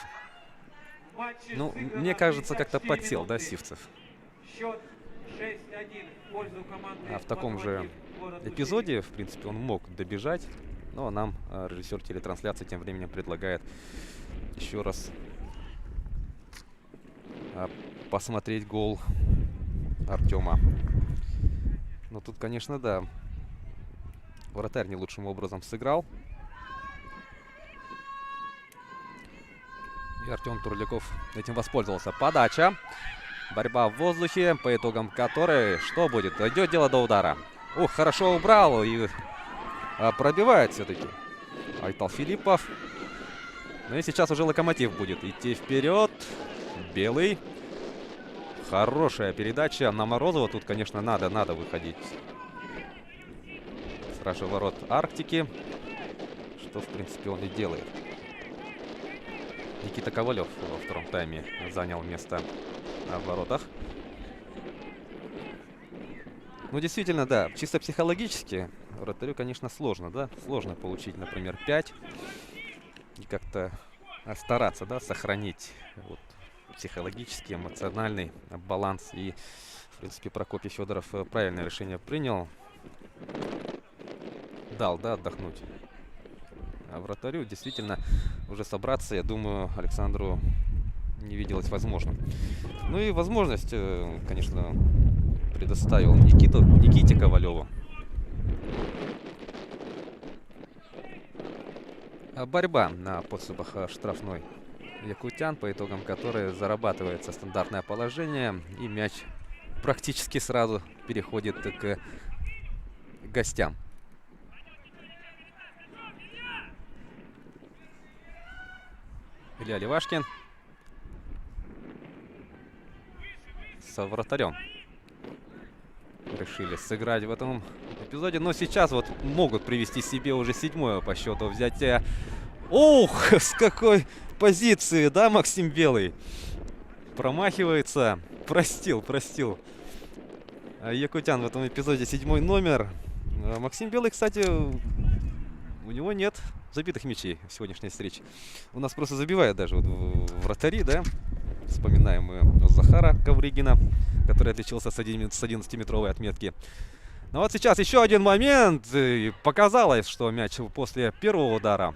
Ну, мне кажется, как-то подсел, да, Сивцев. А в таком же эпизоде, в принципе, он мог добежать. Но нам режиссер телетрансляции тем временем предлагает еще раз посмотреть гол Артема. Ну, тут, конечно, да, вратарь не лучшим образом сыграл. И Артем Турляков этим воспользовался. Подача. Борьба в воздухе, по итогам которой что будет? Идет дело до удара. Ух, хорошо убрал и пробивает все-таки Айтал Филиппов. Ну и сейчас уже Локомотив будет идти вперед. Белый. Хорошая передача на Морозова. Тут, конечно, надо выходить. Сразу ворот Арктики. Что, в принципе, он и делает. Никита Ковалев во втором тайме занял место в воротах. Ну, действительно, да, чисто психологически вратарю, конечно, сложно, да? Сложно получить, например, 5 и как-то стараться, да, сохранить вот психологический, эмоциональный баланс. И, в принципе, Прокопий Федоров правильное решение принял. Дал, да, отдохнуть. А вратарю действительно уже собраться, я думаю, Александру не виделось возможным. Ну и возможность, конечно, предоставил Никите Ковалеву. Борьба на подступах штрафной якутян, по итогам которой зарабатывается стандартное положение, и мяч практически сразу переходит к гостям. Илья Левашкин со вратарем решили сыграть в этом эпизоде. Но сейчас вот могут привести себе уже 7-е по счету взятие. Ух, с какой позиции, да, Максим Белый? Промахивается. Простил. Якутян в этом эпизоде 7-й номер. Максим Белый, кстати, у него нет забитых мячей в сегодняшней встрече. У нас просто забивает даже вот вратари, да? Вспоминаем мы Захара Ковригина, который отличился с 11-метровой отметки. Но вот сейчас еще один момент. И показалось, что мяч после первого удара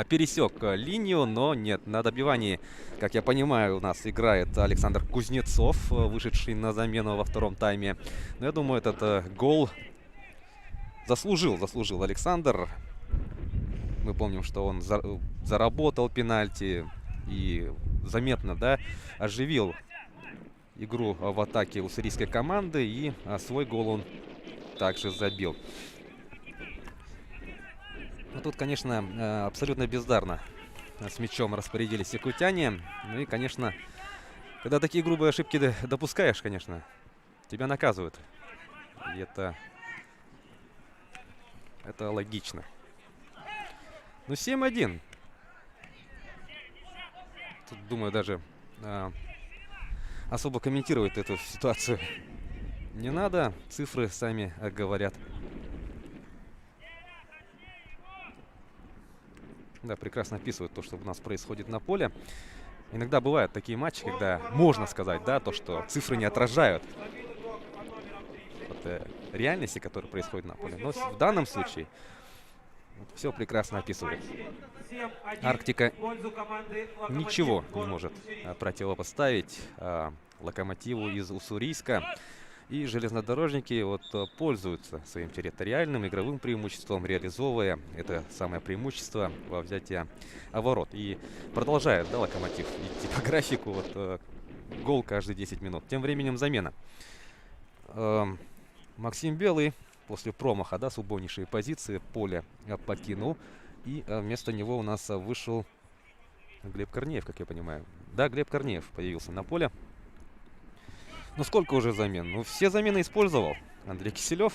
пересек линию, но нет. На добивании, как я понимаю, у нас играет Александр Кузнецов, вышедший на замену во втором тайме. Но я думаю, этот гол заслужил Александр. Мы помним, что он заработал пенальти и заметно, да, оживил игру в атаке уссурийской команды, и свой гол он также забил. Но тут, конечно, абсолютно бездарно с мячом распорядились якутяне. Ну и, конечно, когда такие грубые ошибки допускаешь, конечно, тебя наказывают. И это логично. Ну, 7-1. Тут, думаю, даже особо комментировать эту ситуацию не надо. Цифры сами говорят. Да, прекрасно описывают то, что у нас происходит на поле. Иногда бывают такие матчи, когда можно сказать, да, то, что цифры не отражают реальности, которая происходит на поле. Но в данном случае все прекрасно описывает. Арктика ничего не может противопоставить Локомотиву из Уссурийска. И железнодорожники вот пользуются своим территориальным игровым преимуществом, реализовывая это самое преимущество во взятии ворот. И продолжает, да, Локомотив идти по графику, вот гол каждые 10 минут. Тем временем замена. Максим Белый после промаха, да, с убойнейшей позиции поле покинул. И вместо него у нас вышел Глеб Корнеев, как я понимаю. Да, Глеб Корнеев появился на поле. Ну, сколько уже замен? Ну, все замены использовал Андрей Киселев.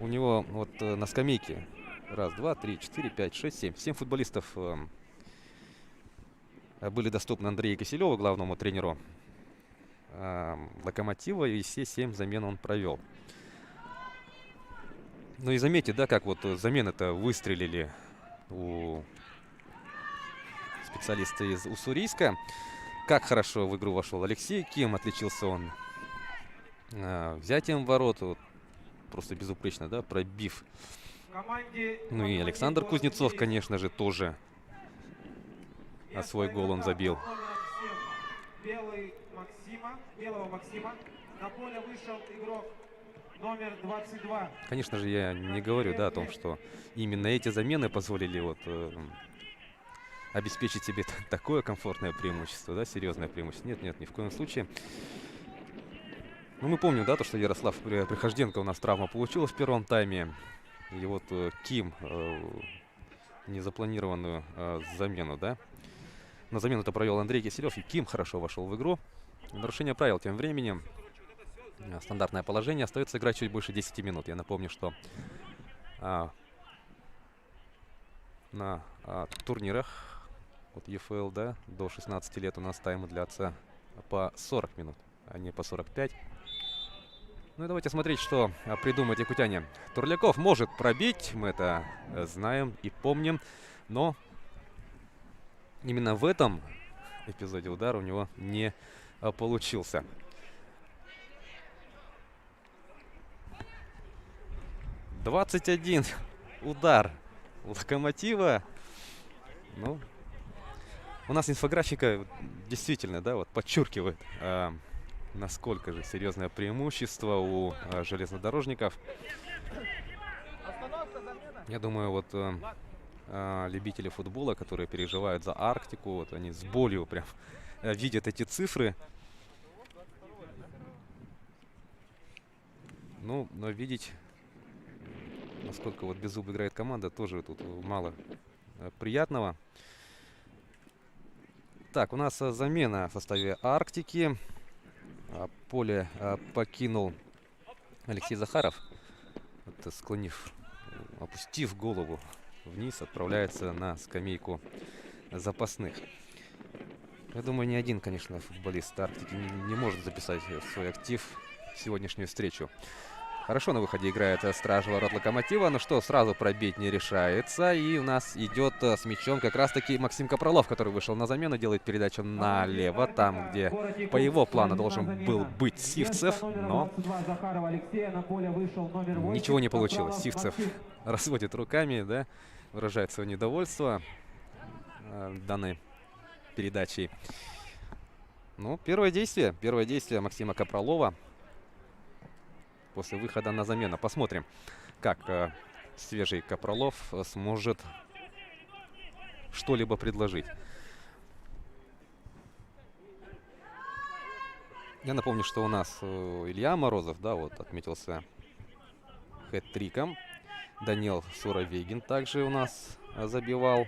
У него вот на скамейке 1, 2, 3, 4, 5, 6, 7. 7 футболистов были доступны Андрею Киселеву, главному тренеру Локомотива. И все 7 замен он провел. Ну и заметьте, да, как вот замены-то выстрелили у специалиста из Уссурийска. Как хорошо в игру вошел Алексей Ким. Отличился он взятием ворот. Вот, просто безупречно, да, пробив. Ну и Александр Кузнецов, конечно же, тоже свой гол он забил. Белого Максима. На поле вышел игрок номер 22. Конечно же, я не говорю, да, о том, что именно эти замены позволили вот обеспечить себе такое комфортное преимущество, да, серьезное преимущество. Нет, ни в коем случае. Ну, мы помним, да, то, что Ярослав Приходенко у нас травма получила в первом тайме. И вот Ким незапланированную замену, да. На замену-то провел Андрей Киселев, и Ким хорошо вошел в игру. Нарушение правил тем временем. Стандартное положение. Остается играть чуть больше 10 минут. Я напомню, что на турнирах от ЕФЛ, да, до 16 лет у нас таймы длятся по 40 минут, а не по 45. Ну и давайте смотреть, что придумают якутяне. Турляков может пробить, мы это знаем и помним, но именно в этом эпизоде удар у него не получился. «21 удар Локомотива». Ну, у нас инфографика действительно, да, вот подчеркивает, насколько же серьезное преимущество у железнодорожников. Я думаю, вот любители футбола, которые переживают за Арктику, вот они с болью прям видят эти цифры. Ну, но видеть, насколько вот беззуб играет команда, тоже тут мало приятного. Так, у нас замена в составе Арктики. Поле покинул Алексей Захаров. Вот, опустив голову вниз, отправляется на скамейку запасных. Я думаю, ни один, конечно, футболист Арктики не может записать в свой актив сегодняшнюю встречу. Хорошо на выходе играет страж ворот Локомотива, но что, сразу пробить не решается. И у нас идет с мячом как раз-таки Максим Капралов, который вышел на замену, делает передачу налево, там, где по его плану должен был быть Сивцев, но ничего не получилось. Сивцев разводит руками, да, выражает свое недовольство данной передачей. Ну, первое действие Максима Капралова после выхода на замену. Посмотрим, как свежий Капралов сможет что-либо предложить. Я напомню, что у нас Илья Морозов, да, вот отметился хэт-триком. Даниил Суровегин также у нас забивал.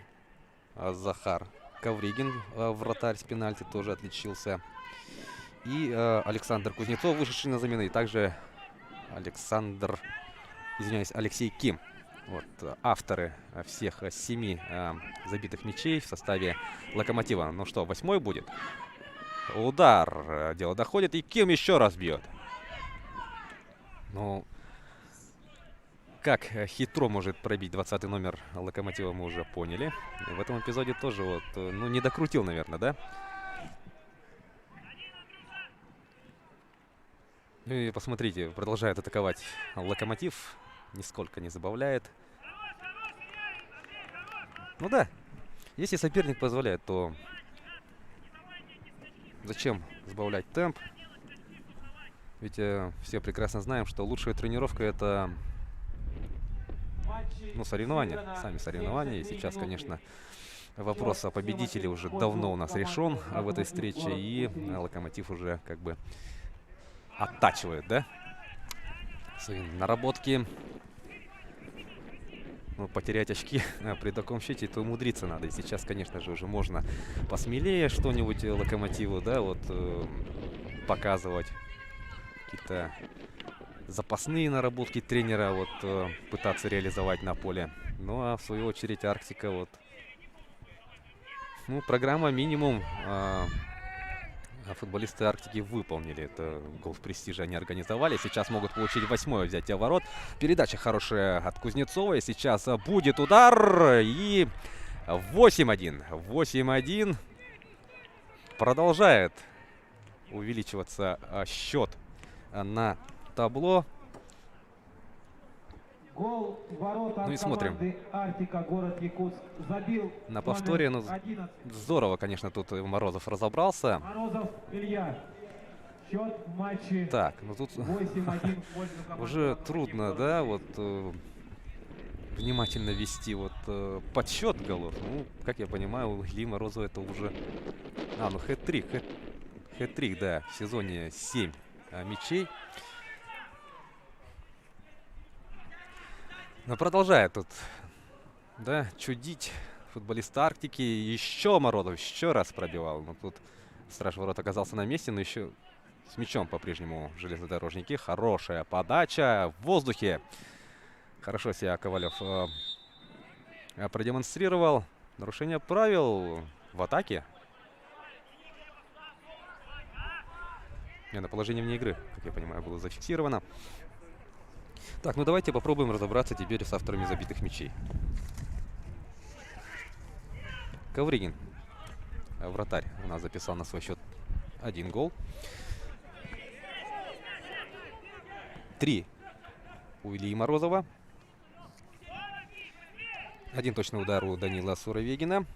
Захар Ковригин, вратарь с пенальти, тоже отличился. И Александр Кузнецов, вышедший на замену, и также Алексей Ким. Вот, авторы всех 7 забитых мячей в составе Локомотива. Ну что, 8-й будет? Удар. Дело доходит, и Ким еще раз бьет. Ну, как хитро может пробить 20-й номер Локомотива, мы уже поняли. И в этом эпизоде тоже вот, ну, не докрутил, наверное, да? И посмотрите, продолжает атаковать Локомотив. Нисколько не забавляет. Ну да, если соперник позволяет, то зачем сбавлять темп? Ведь все прекрасно знаем, что лучшая тренировка — это, ну, соревнования, сами соревнования. И сейчас, конечно, вопрос о победителе уже давно у нас решен в этой встрече. И Локомотив уже как бы оттачивает, да, свои наработки. Ну, потерять очки при таком счете, то умудриться надо. И сейчас, конечно же, уже можно посмелее что-нибудь Локомотиву, да, вот показывать. Какие-то запасные наработки тренера вот пытаться реализовать на поле. Ну, а в свою очередь Арктика вот, ну, программа минимум. Футболисты Арктики выполнили. Это гол в престиже они организовали. Сейчас могут получить 8-е взятие ворот. Передача хорошая от Кузнецова. И сейчас будет удар. И 8-1. 8-1. Продолжает увеличиваться счет на табло. Гол ворота, ну и смотрим. Арктика, город Якутск, забил на повторе. Ну, здорово, конечно, тут Морозов разобрался. Морозов Илья. Счет в матче. Так, ну тут уже трудно, да, вот внимательно вести вот подсчет голов. Ну, как я понимаю, у Ильи Морозова это уже... ну хэт-трик, хэт-трик, да, в сезоне 7 мячей. Но продолжает тут, да, чудить футболист Арктики. Еще Морозов еще раз пробивал. Но тут страж ворот оказался на месте, но еще с мячом по-прежнему железнодорожники. Хорошая подача в воздухе. Хорошо себя Ковалев продемонстрировал. Нарушение правил в атаке. На положение вне игры, как я понимаю, было зафиксировано. Так, ну давайте попробуем разобраться теперь с авторами забитых мячей. Ковригин, вратарь, у нас записал на свой счет 1 гол. 3 у Ильи Морозова. 1 точный удар у Данила Суровегина.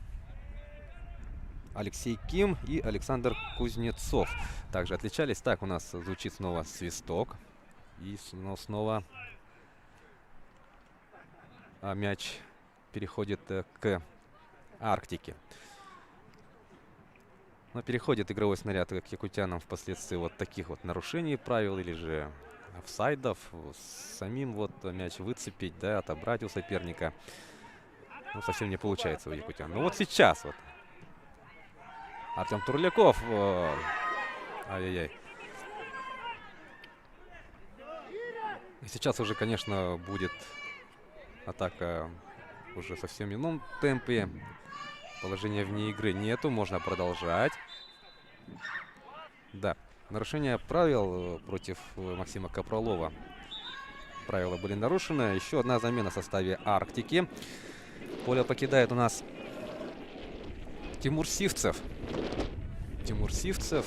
Алексей Ким и Александр Кузнецов также отличались. Так, у нас звучит снова свисток. И снова мяч переходит к Арктике. Но переходит игровой снаряд к якутянам впоследствии вот таких вот нарушений правил или же офсайдов. Самим вот мяч выцепить, да, отобрать у соперника. Ну, совсем не получается у якутян. Ну вот сейчас вот Артем Турляков. Ай-яй-яй. И сейчас уже, конечно, будет атака уже совсем в ином темпе. Положения вне игры нету, можно продолжать. Да, нарушение правил против Максима Капралова. Правила были нарушены. Еще одна замена в составе Арктики. Поле покидает у нас Тимур Сивцев. Тимур Сивцев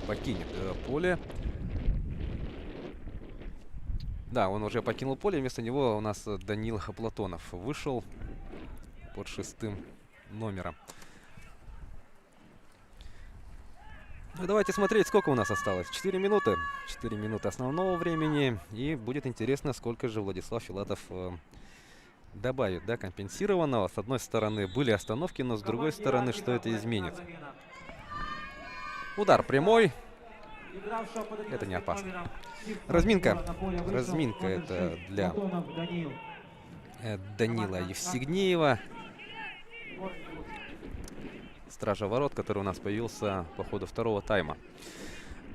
покинет поле. Да, он уже покинул поле. Вместо него у нас Данил Платонов вышел под 6-м номером. Ну, давайте смотреть, сколько у нас осталось. 4 минуты. 4 минуты основного времени. И будет интересно, сколько же Владислав Филатов добавит, да, компенсированного. С одной стороны были остановки, но с другой стороны, что это изменит. Удар прямой. Это не опасно. Разминка. Разминка это для Данила Евсигнеева. Стража ворот, который у нас появился по ходу второго тайма.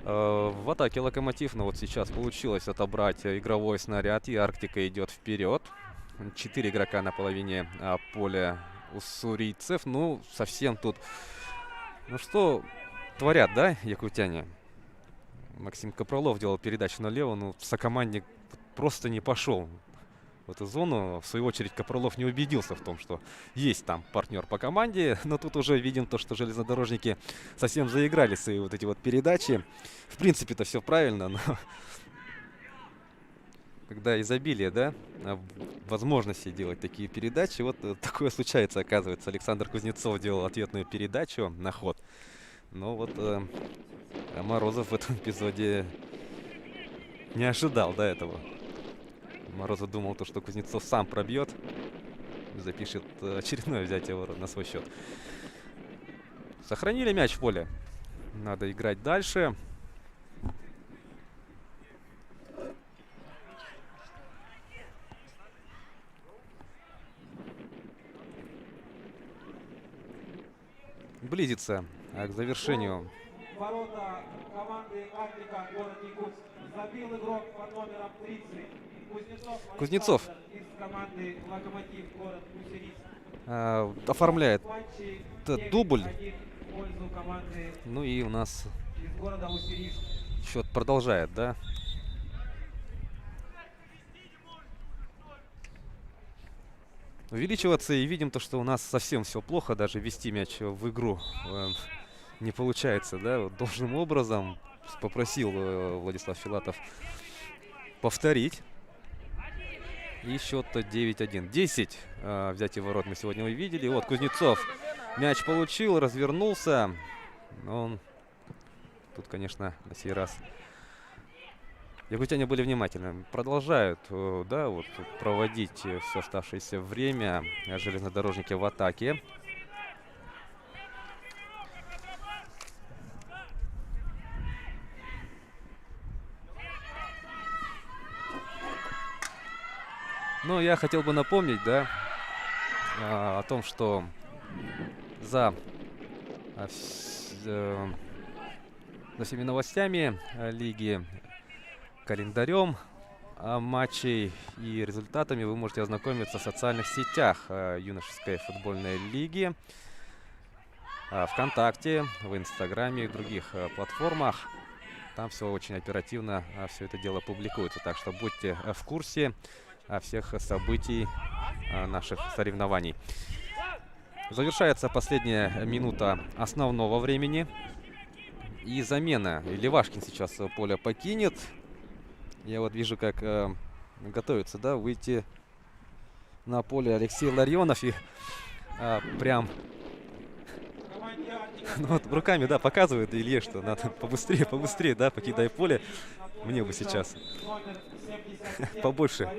В атаке Локомотив, но вот сейчас получилось отобрать игровой снаряд, и Арктика идет вперед. 4 игрока на половине поля уссурийцев. Ну, совсем тут... Ну, что творят, да, якутяне? Максим Капралов делал передачу налево, но сокомандник просто не пошел в эту зону. В свою очередь Капралов не убедился в том, что есть там партнер по команде. Но тут уже видим то, что железнодорожники совсем заиграли свои вот эти вот передачи. В принципе-то все правильно, но... Когда изобилие, да, возможности делать такие передачи, вот такое случается, оказывается. Александр Кузнецов делал ответную передачу на ход. Но вот Морозов в этом эпизоде не ожидал до этого. Морозов думал, что Кузнецов сам пробьет, запишет очередное взятие ворот на свой счет. Сохранили мяч в поле. Надо играть дальше. Близится к завершению. Ворота команды Арктика, город Якутск. Забил игрок под номером 30. Кузнецов из команды Локомотив, город Уссурийск. Оформляет дубль. Ну и у нас из города Уссурийск. счет продолжает, да? Увеличиваться, и видим то, что у нас совсем все плохо, даже ввести мяч в игру не получается, да, вот должным образом. Попросил Владислав Филатов повторить. И счет 9-1. 10 взятий ворот мы сегодня увидели. Вот Кузнецов мяч получил, развернулся. Но он тут, конечно, на сей раз якутяне были внимательны. Продолжают, да, вот проводить все оставшееся время железнодорожники в атаке. Но я хотел бы напомнить, да, о том, что за всеми новостями лиги, календарем матчей и результатами вы можете ознакомиться в социальных сетях юношеской футбольной лиги, ВКонтакте, в Инстаграме и других платформах. Там все очень оперативно, все это дело публикуется. Так что будьте в курсе всех событий наших соревнований. Завершается последняя минута основного времени. И замена. Левашкин сейчас поле покинет. Я вот вижу, как готовится, да, выйти на поле Алексей Ларионов. И прям ну, вот руками, да, показывает Илье, что надо побыстрее, да, покидай поле. Мне бы сейчас побольше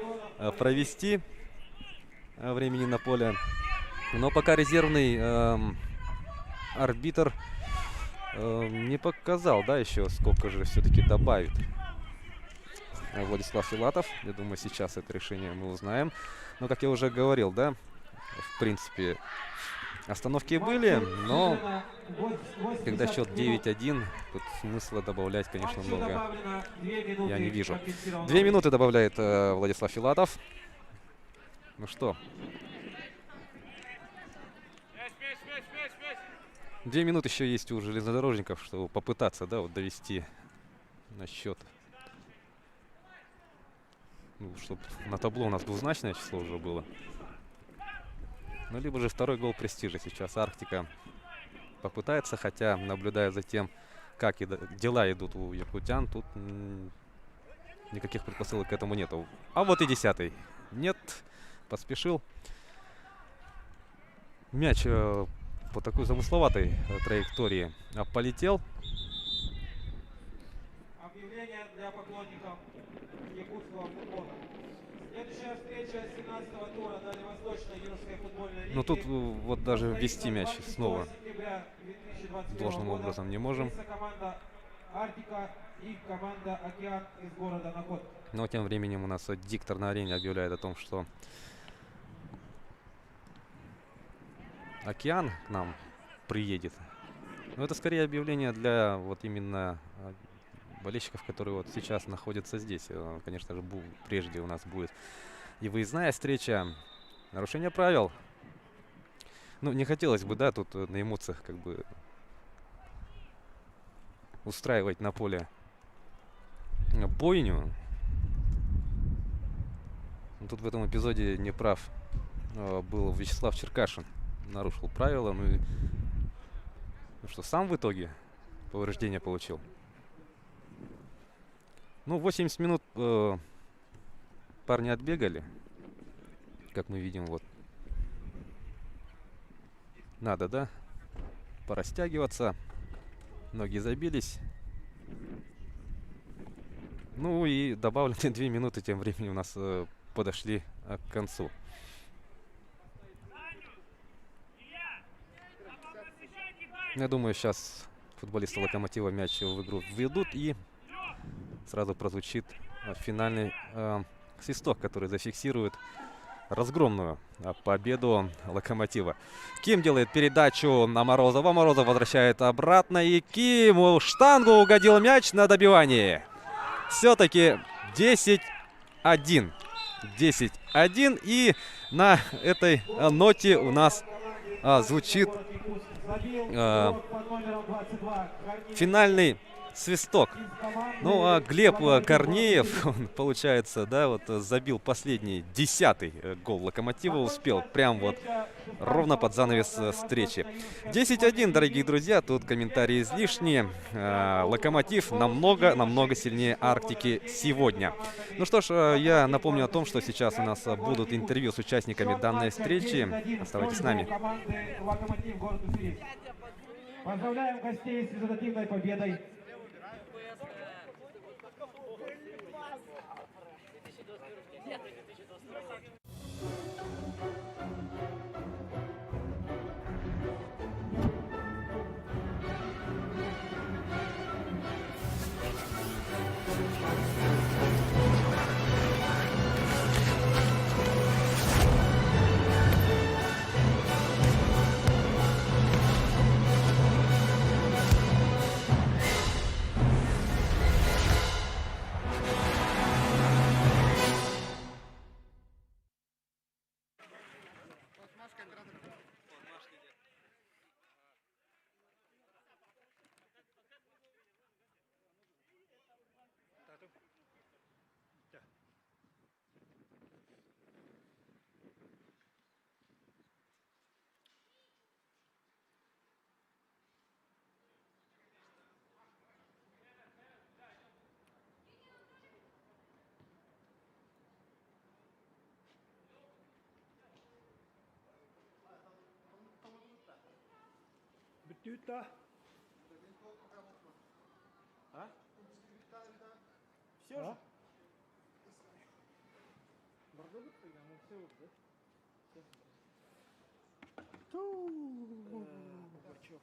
провести времени на поле. Но пока резервный арбитр не показал, да, еще сколько же все-таки добавит Владислав Филатов. Я думаю, сейчас это решение мы узнаем. Но, как я уже говорил, да, в принципе, остановки были, но когда счет 9-1, тут смысла добавлять, конечно, много я не вижу. 2 минуты добавляет Владислав Филатов. Ну что? 2 минуты еще есть у железнодорожников, чтобы попытаться, да, вот довести на счет. Ну, чтобы на табло у нас двузначное число уже было. Ну, либо же второй гол престижа. Сейчас Арктика попытается, хотя, наблюдая за тем, как дела идут у якутян, тут никаких предпосылок к этому нету. А вот и 10-й. Нет, поспешил. Мяч по такой замысловатой траектории полетел. Объявление для поклонников якутского футбола. Следующая встреча 17-го тура Дальневосточной юношеской футбольной лиги. Но тут вот даже ввести мяч снова должным года образом не можем. Команда Арктика и команда Океан из города Находка. Но тем временем у нас диктор на арене объявляет о том, что Океан к нам приедет. Но это скорее объявление для вот именно болельщиков, которые вот сейчас находятся здесь. Конечно же, прежде у нас будет и выездная встреча. Нарушение правил. Ну, не хотелось бы, да, тут на эмоциях как бы устраивать на поле бойню. Но тут в этом эпизоде неправ был Вячеслав Черкашин. Нарушил правила, ну и что, сам в итоге повреждение получил. Ну, 80 минут парни отбегали. Как мы видим, вот. Надо, да? Порастягиваться. Ноги забились. Ну и добавленные 2 минуты тем временем у нас подошли к концу. Я думаю, сейчас футболисты Локомотива мяч в игру введут и сразу прозвучит финальный свисток, который зафиксирует разгромную победу Локомотива. Ким делает передачу на Морозова. Морозов возвращает обратно. И Ким в штангу угодил мяч на добивании. Все-таки 10-1. 10-1. И на этой ноте у нас звучит финальный свисток. Ну, а Глеб Корнеев, он, получается, да, вот забил последний, 10-й гол Локомотива, успел прям вот ровно под занавес встречи. 10-1, дорогие друзья, тут комментарии излишние. Локомотив намного сильнее Арктики сегодня. Ну что ж, я напомню о том, что сейчас у нас будут интервью с участниками данной встречи. Оставайтесь с нами. Поздравляем гостей с результативной победой. Düta. А? Все же? Бордовый тогда, мы все вот, да? Бачок.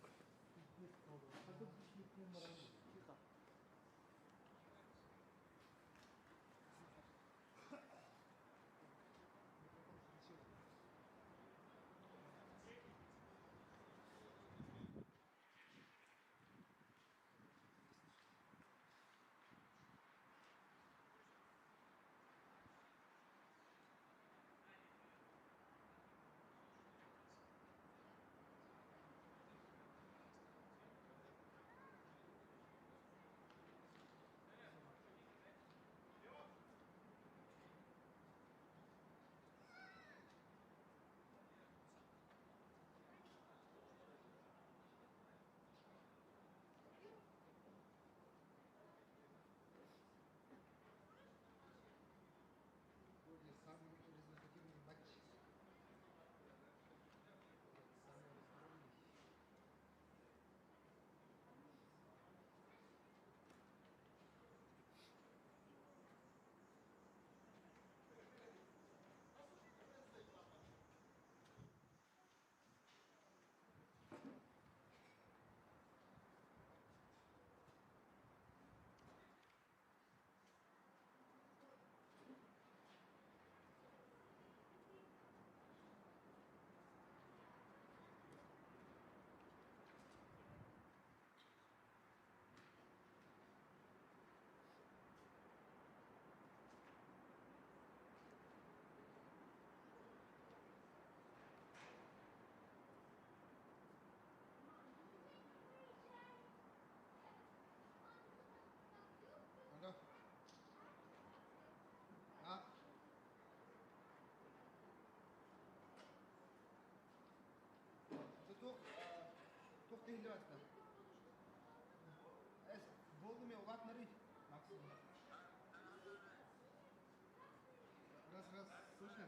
Самый результативный матч. Самый результативный. Алло. А? Тоқтайын деп жатыр. Болды мен ұлатын арай. Максимум. Раз, слышно?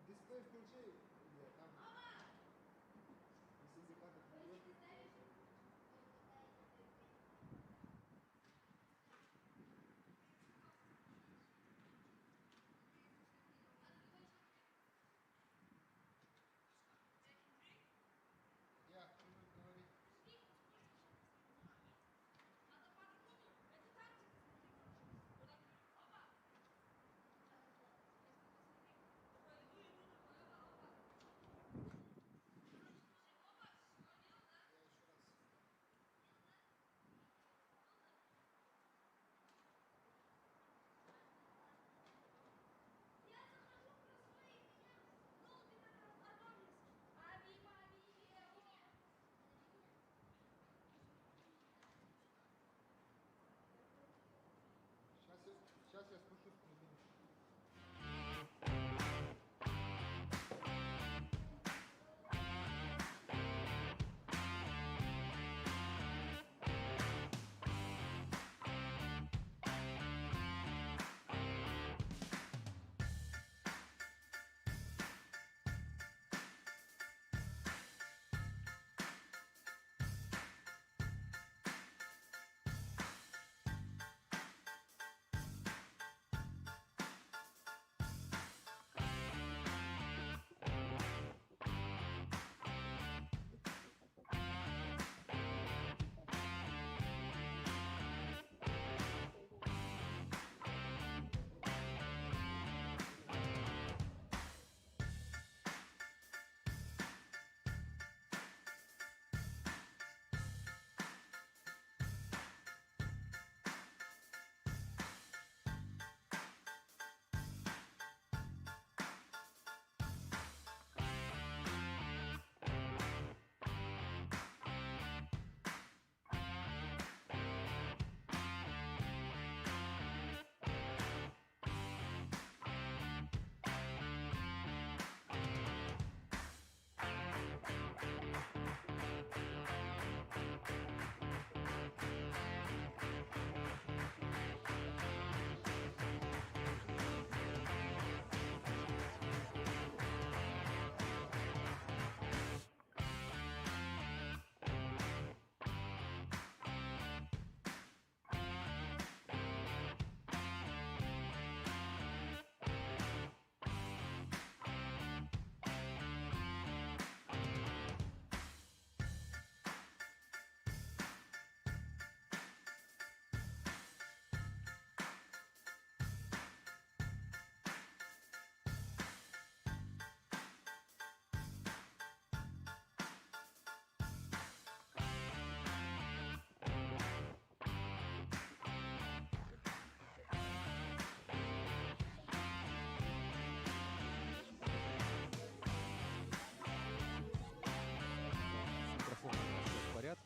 Дисплей включи, там, если индикатор придет. Я говорить.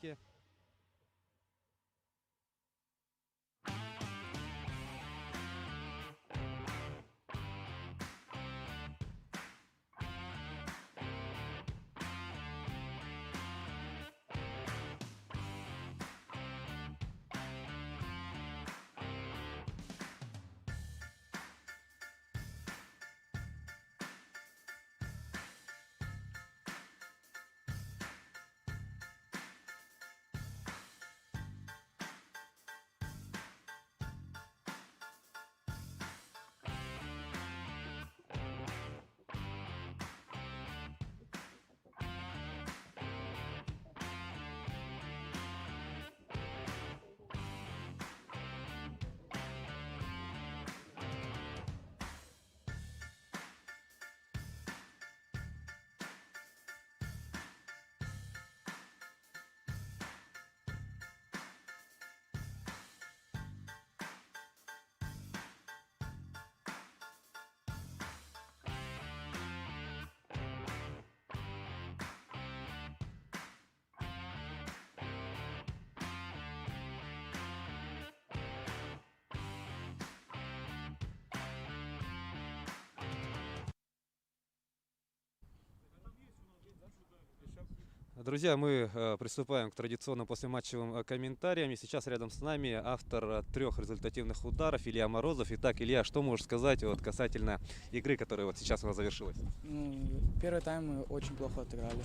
порядке. Друзья, мы приступаем к традиционным послематчевым комментариям. И сейчас рядом с нами автор 3 результативных ударов Илья Морозов. Итак, Илья, что можешь сказать вот касательно игры, которая вот сейчас у нас завершилась? Первый тайм мы очень плохо отыграли.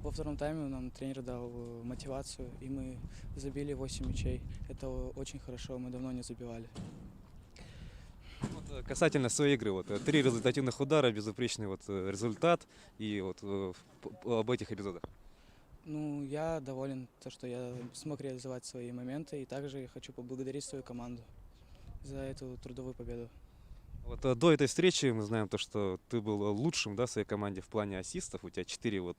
Во втором тайме нам тренер дал мотивацию, и мы забили 8 мячей. Это очень хорошо, мы давно не забивали. Вот, касательно своей игры, вот 3 результативных удара, безупречный вот результат и вот об этих эпизодах. Ну, я доволен, то, что я смог реализовать свои моменты, и также я хочу поблагодарить свою команду за эту трудовую победу. Вот до этой встречи мы знаем то, что ты был лучшим, да, в своей команде в плане ассистов. У тебя 4 вот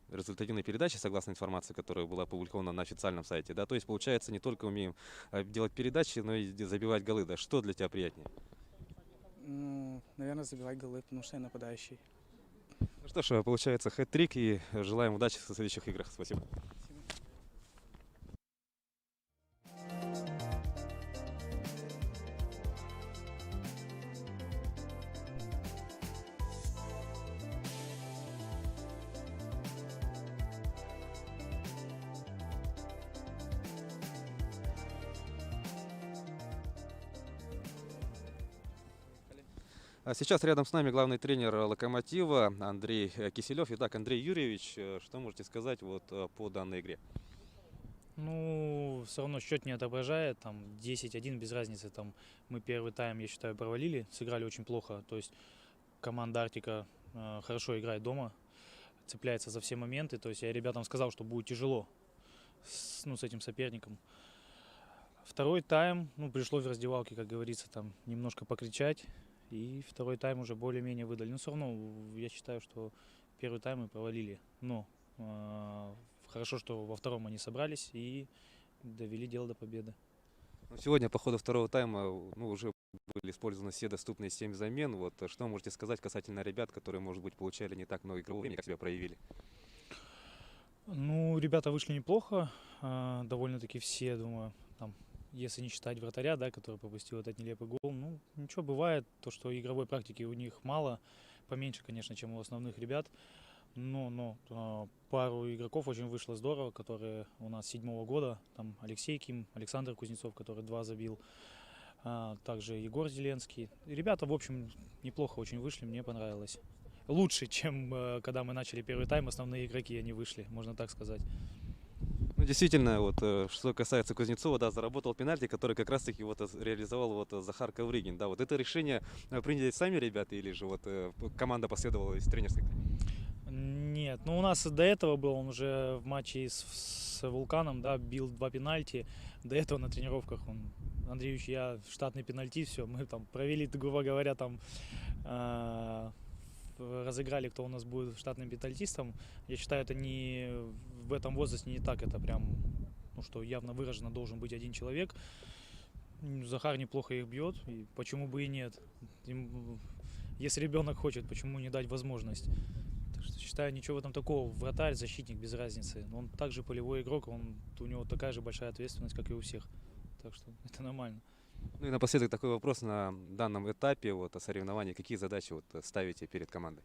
результативные передачи, согласно информации, которая была опубликована на официальном сайте, да. То есть получается, не только умеем делать передачи, но и забивать голы, да. Что для тебя приятнее? Ну, наверное, забивать голы, потому что я нападающий. Ну что ж, получается хэт-трик, и желаем удачи в следующих играх. Спасибо. А сейчас рядом с нами главный тренер «Локомотива» Андрей Киселев. Итак, Андрей Юрьевич, что можете сказать вот по данной игре? Ну, все равно счет не отображает, там 10-1 без разницы, там мы первый тайм, я считаю, провалили, сыграли очень плохо, то есть команда Арктика хорошо играет дома, цепляется за все моменты, то есть я ребятам сказал, что будет тяжело с этим соперником. Второй тайм, пришлось в раздевалке, как говорится, там немножко покричать, и второй тайм уже более-менее выдали. Но все равно я считаю, что первый тайм мы провалили, но хорошо, что во втором они собрались и довели дело до победы. Сегодня по ходу второго тайма уже были использованы все доступные 7 замен. Вот что можете сказать касательно ребят, которые, может быть, получали не так много игрового времени, как себя проявили? Ну, ребята вышли неплохо, довольно-таки все, думаю, там, если не считать вратаря, да, который пропустил этот нелепый гол. Ну, ничего, бывает, то, что игровой практики у них мало, поменьше, конечно, чем у основных ребят. Но пару игроков очень вышло здорово, которые у нас с 7-го года. Там Алексей Ким, Александр Кузнецов, который 2 забил. Также Егор Зеленский. И ребята, в общем, неплохо очень вышли, мне понравилось. Лучше, чем когда мы начали первый тайм, основные игроки, они вышли, можно так сказать. Ну, действительно, вот что касается Кузнецова, да, заработал пенальти, который как раз-таки вот реализовал вот Захар Ковригин. Да, вот это решение приняли сами ребята или же вот команда последовала из тренерской? Нет, у нас до этого был, он уже в матче с Вулканом, да, бил 2 пенальти. До этого на тренировках Андреевич, я штатный пенальти, все, мы там провели, грубо говоря, там разыграли, кто у нас будет штатным пенальтистом. Я считаю, это не в этом возрасте не так, это прям, что явно выраженно должен быть один человек. Захар неплохо их бьет, и почему бы и нет. Если ребенок хочет, почему не дать возможность? Так что считаю, ничего в этом такого. Вратарь, защитник, без разницы. Он также полевой игрок, у него такая же большая ответственность, как и у всех. Так что это нормально. Ну и напоследок такой вопрос на данном этапе вот, о соревновании. Какие задачи вот, ставите перед командой?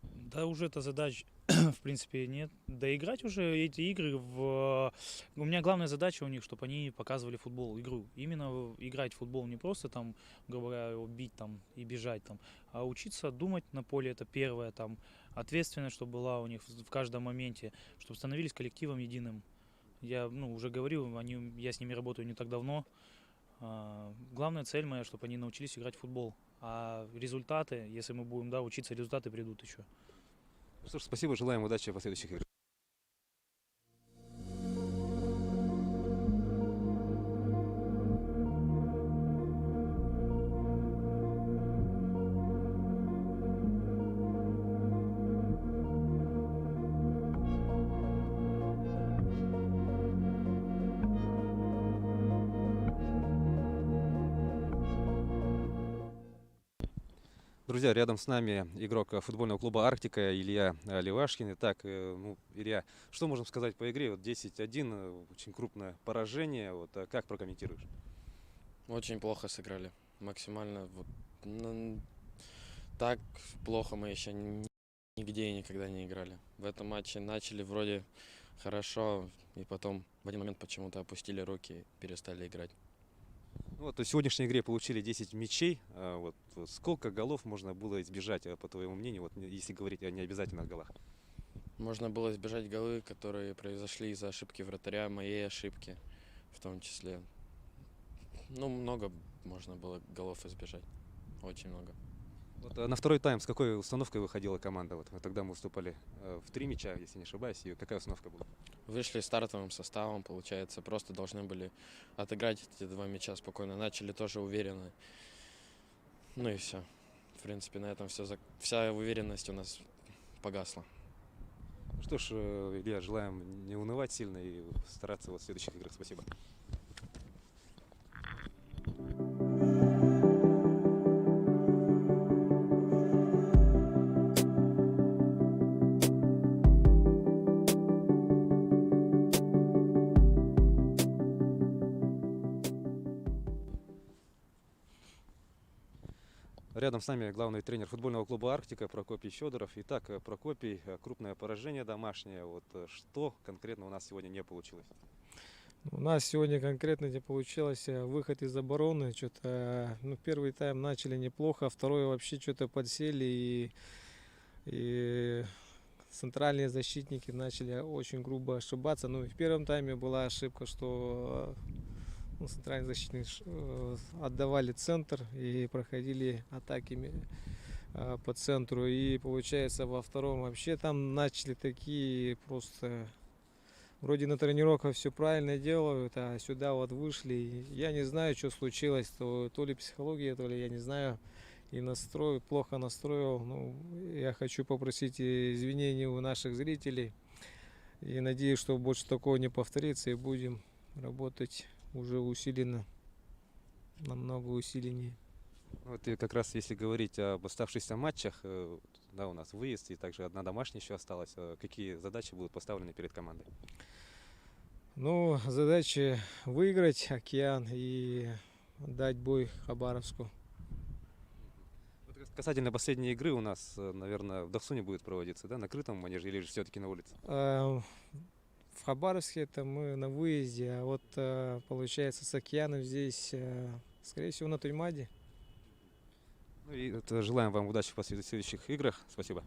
Да уже это задач, в принципе, нет. Да играть уже эти игры У меня главная задача у них, чтобы они показывали футбол, игру. Именно играть в футбол, не просто там, грубо говоря, его бить там и бежать там, а учиться думать на поле, это первое, там, ответственность, чтобы была у них в каждом моменте, чтобы становились коллективом единым. Я, уже говорил, я с ними работаю не так давно. Главная цель моя, чтобы они научились играть в футбол. А результаты, если мы будем, учиться, результаты придут еще. Что ж, спасибо, желаем удачи в последующих играх. Друзья, рядом с нами игрок футбольного клуба «Арктика» Илья Левашкин. Итак, Илья, что можем сказать по игре? Вот 10-1, очень крупное поражение. Вот, как прокомментируешь? Очень плохо сыграли. Максимально так плохо мы еще нигде и никогда не играли. В этом матче начали вроде хорошо, и потом в один момент почему-то опустили руки и перестали играть. Вот, в сегодняшней игре получили 10 мячей. Вот, сколько голов можно было избежать, по твоему мнению, вот, если говорить о необязательных голах? Можно было избежать голы, которые произошли из-за ошибки вратаря, моей ошибки в том числе. Много можно было голов избежать. Очень много. Вот, на второй тайм с какой установкой выходила команда? Вот, тогда мы выступали в 3 мяча, если не ошибаюсь. И какая установка была? Вышли стартовым составом, получается, просто должны были отыграть эти 2 мяча спокойно. Начали тоже уверенно. И все. В принципе, на этом все. Вся уверенность у нас погасла. Что ж, Илья, желаем не унывать сильно и стараться в следующих играх. Спасибо. Рядом с нами главный тренер футбольного клуба «Арктика» Прокопий Федоров. Итак, Прокопий, крупное поражение домашнее. Вот что конкретно у нас сегодня не получилось? У нас сегодня конкретно не получилось выход из обороны. Что-то, первый тайм начали неплохо, а второй вообще что-то подсели и центральные защитники начали очень грубо ошибаться. В первом тайме была ошибка, что центральные защитники отдавали центр и проходили атаки по центру. И получается во втором вообще там начали такие просто... Вроде на тренировках все правильно делают, а сюда вот вышли. Я не знаю, что случилось, то ли психология, то ли я не знаю. И плохо настроил. Я хочу попросить извинений у наших зрителей. И надеюсь, что больше такого не повторится. И будем работать уже усиленно, намного усиленнее. Вот и как раз если говорить об оставшихся матчах, да, у нас выезд и также одна домашняя еще осталась. Какие задачи будут поставлены перед командой? Задача выиграть «Океан» и дать бой Хабаровску. Вот касательно последней игры у нас, наверное, в Дахсуне будет проводиться, да, на крытом манеже или же все-таки на улице? В Хабаровске это мы на выезде, а вот получается с «Океаном» здесь, скорее всего, на Туймаде. И желаем вам удачи в последующих играх. Спасибо.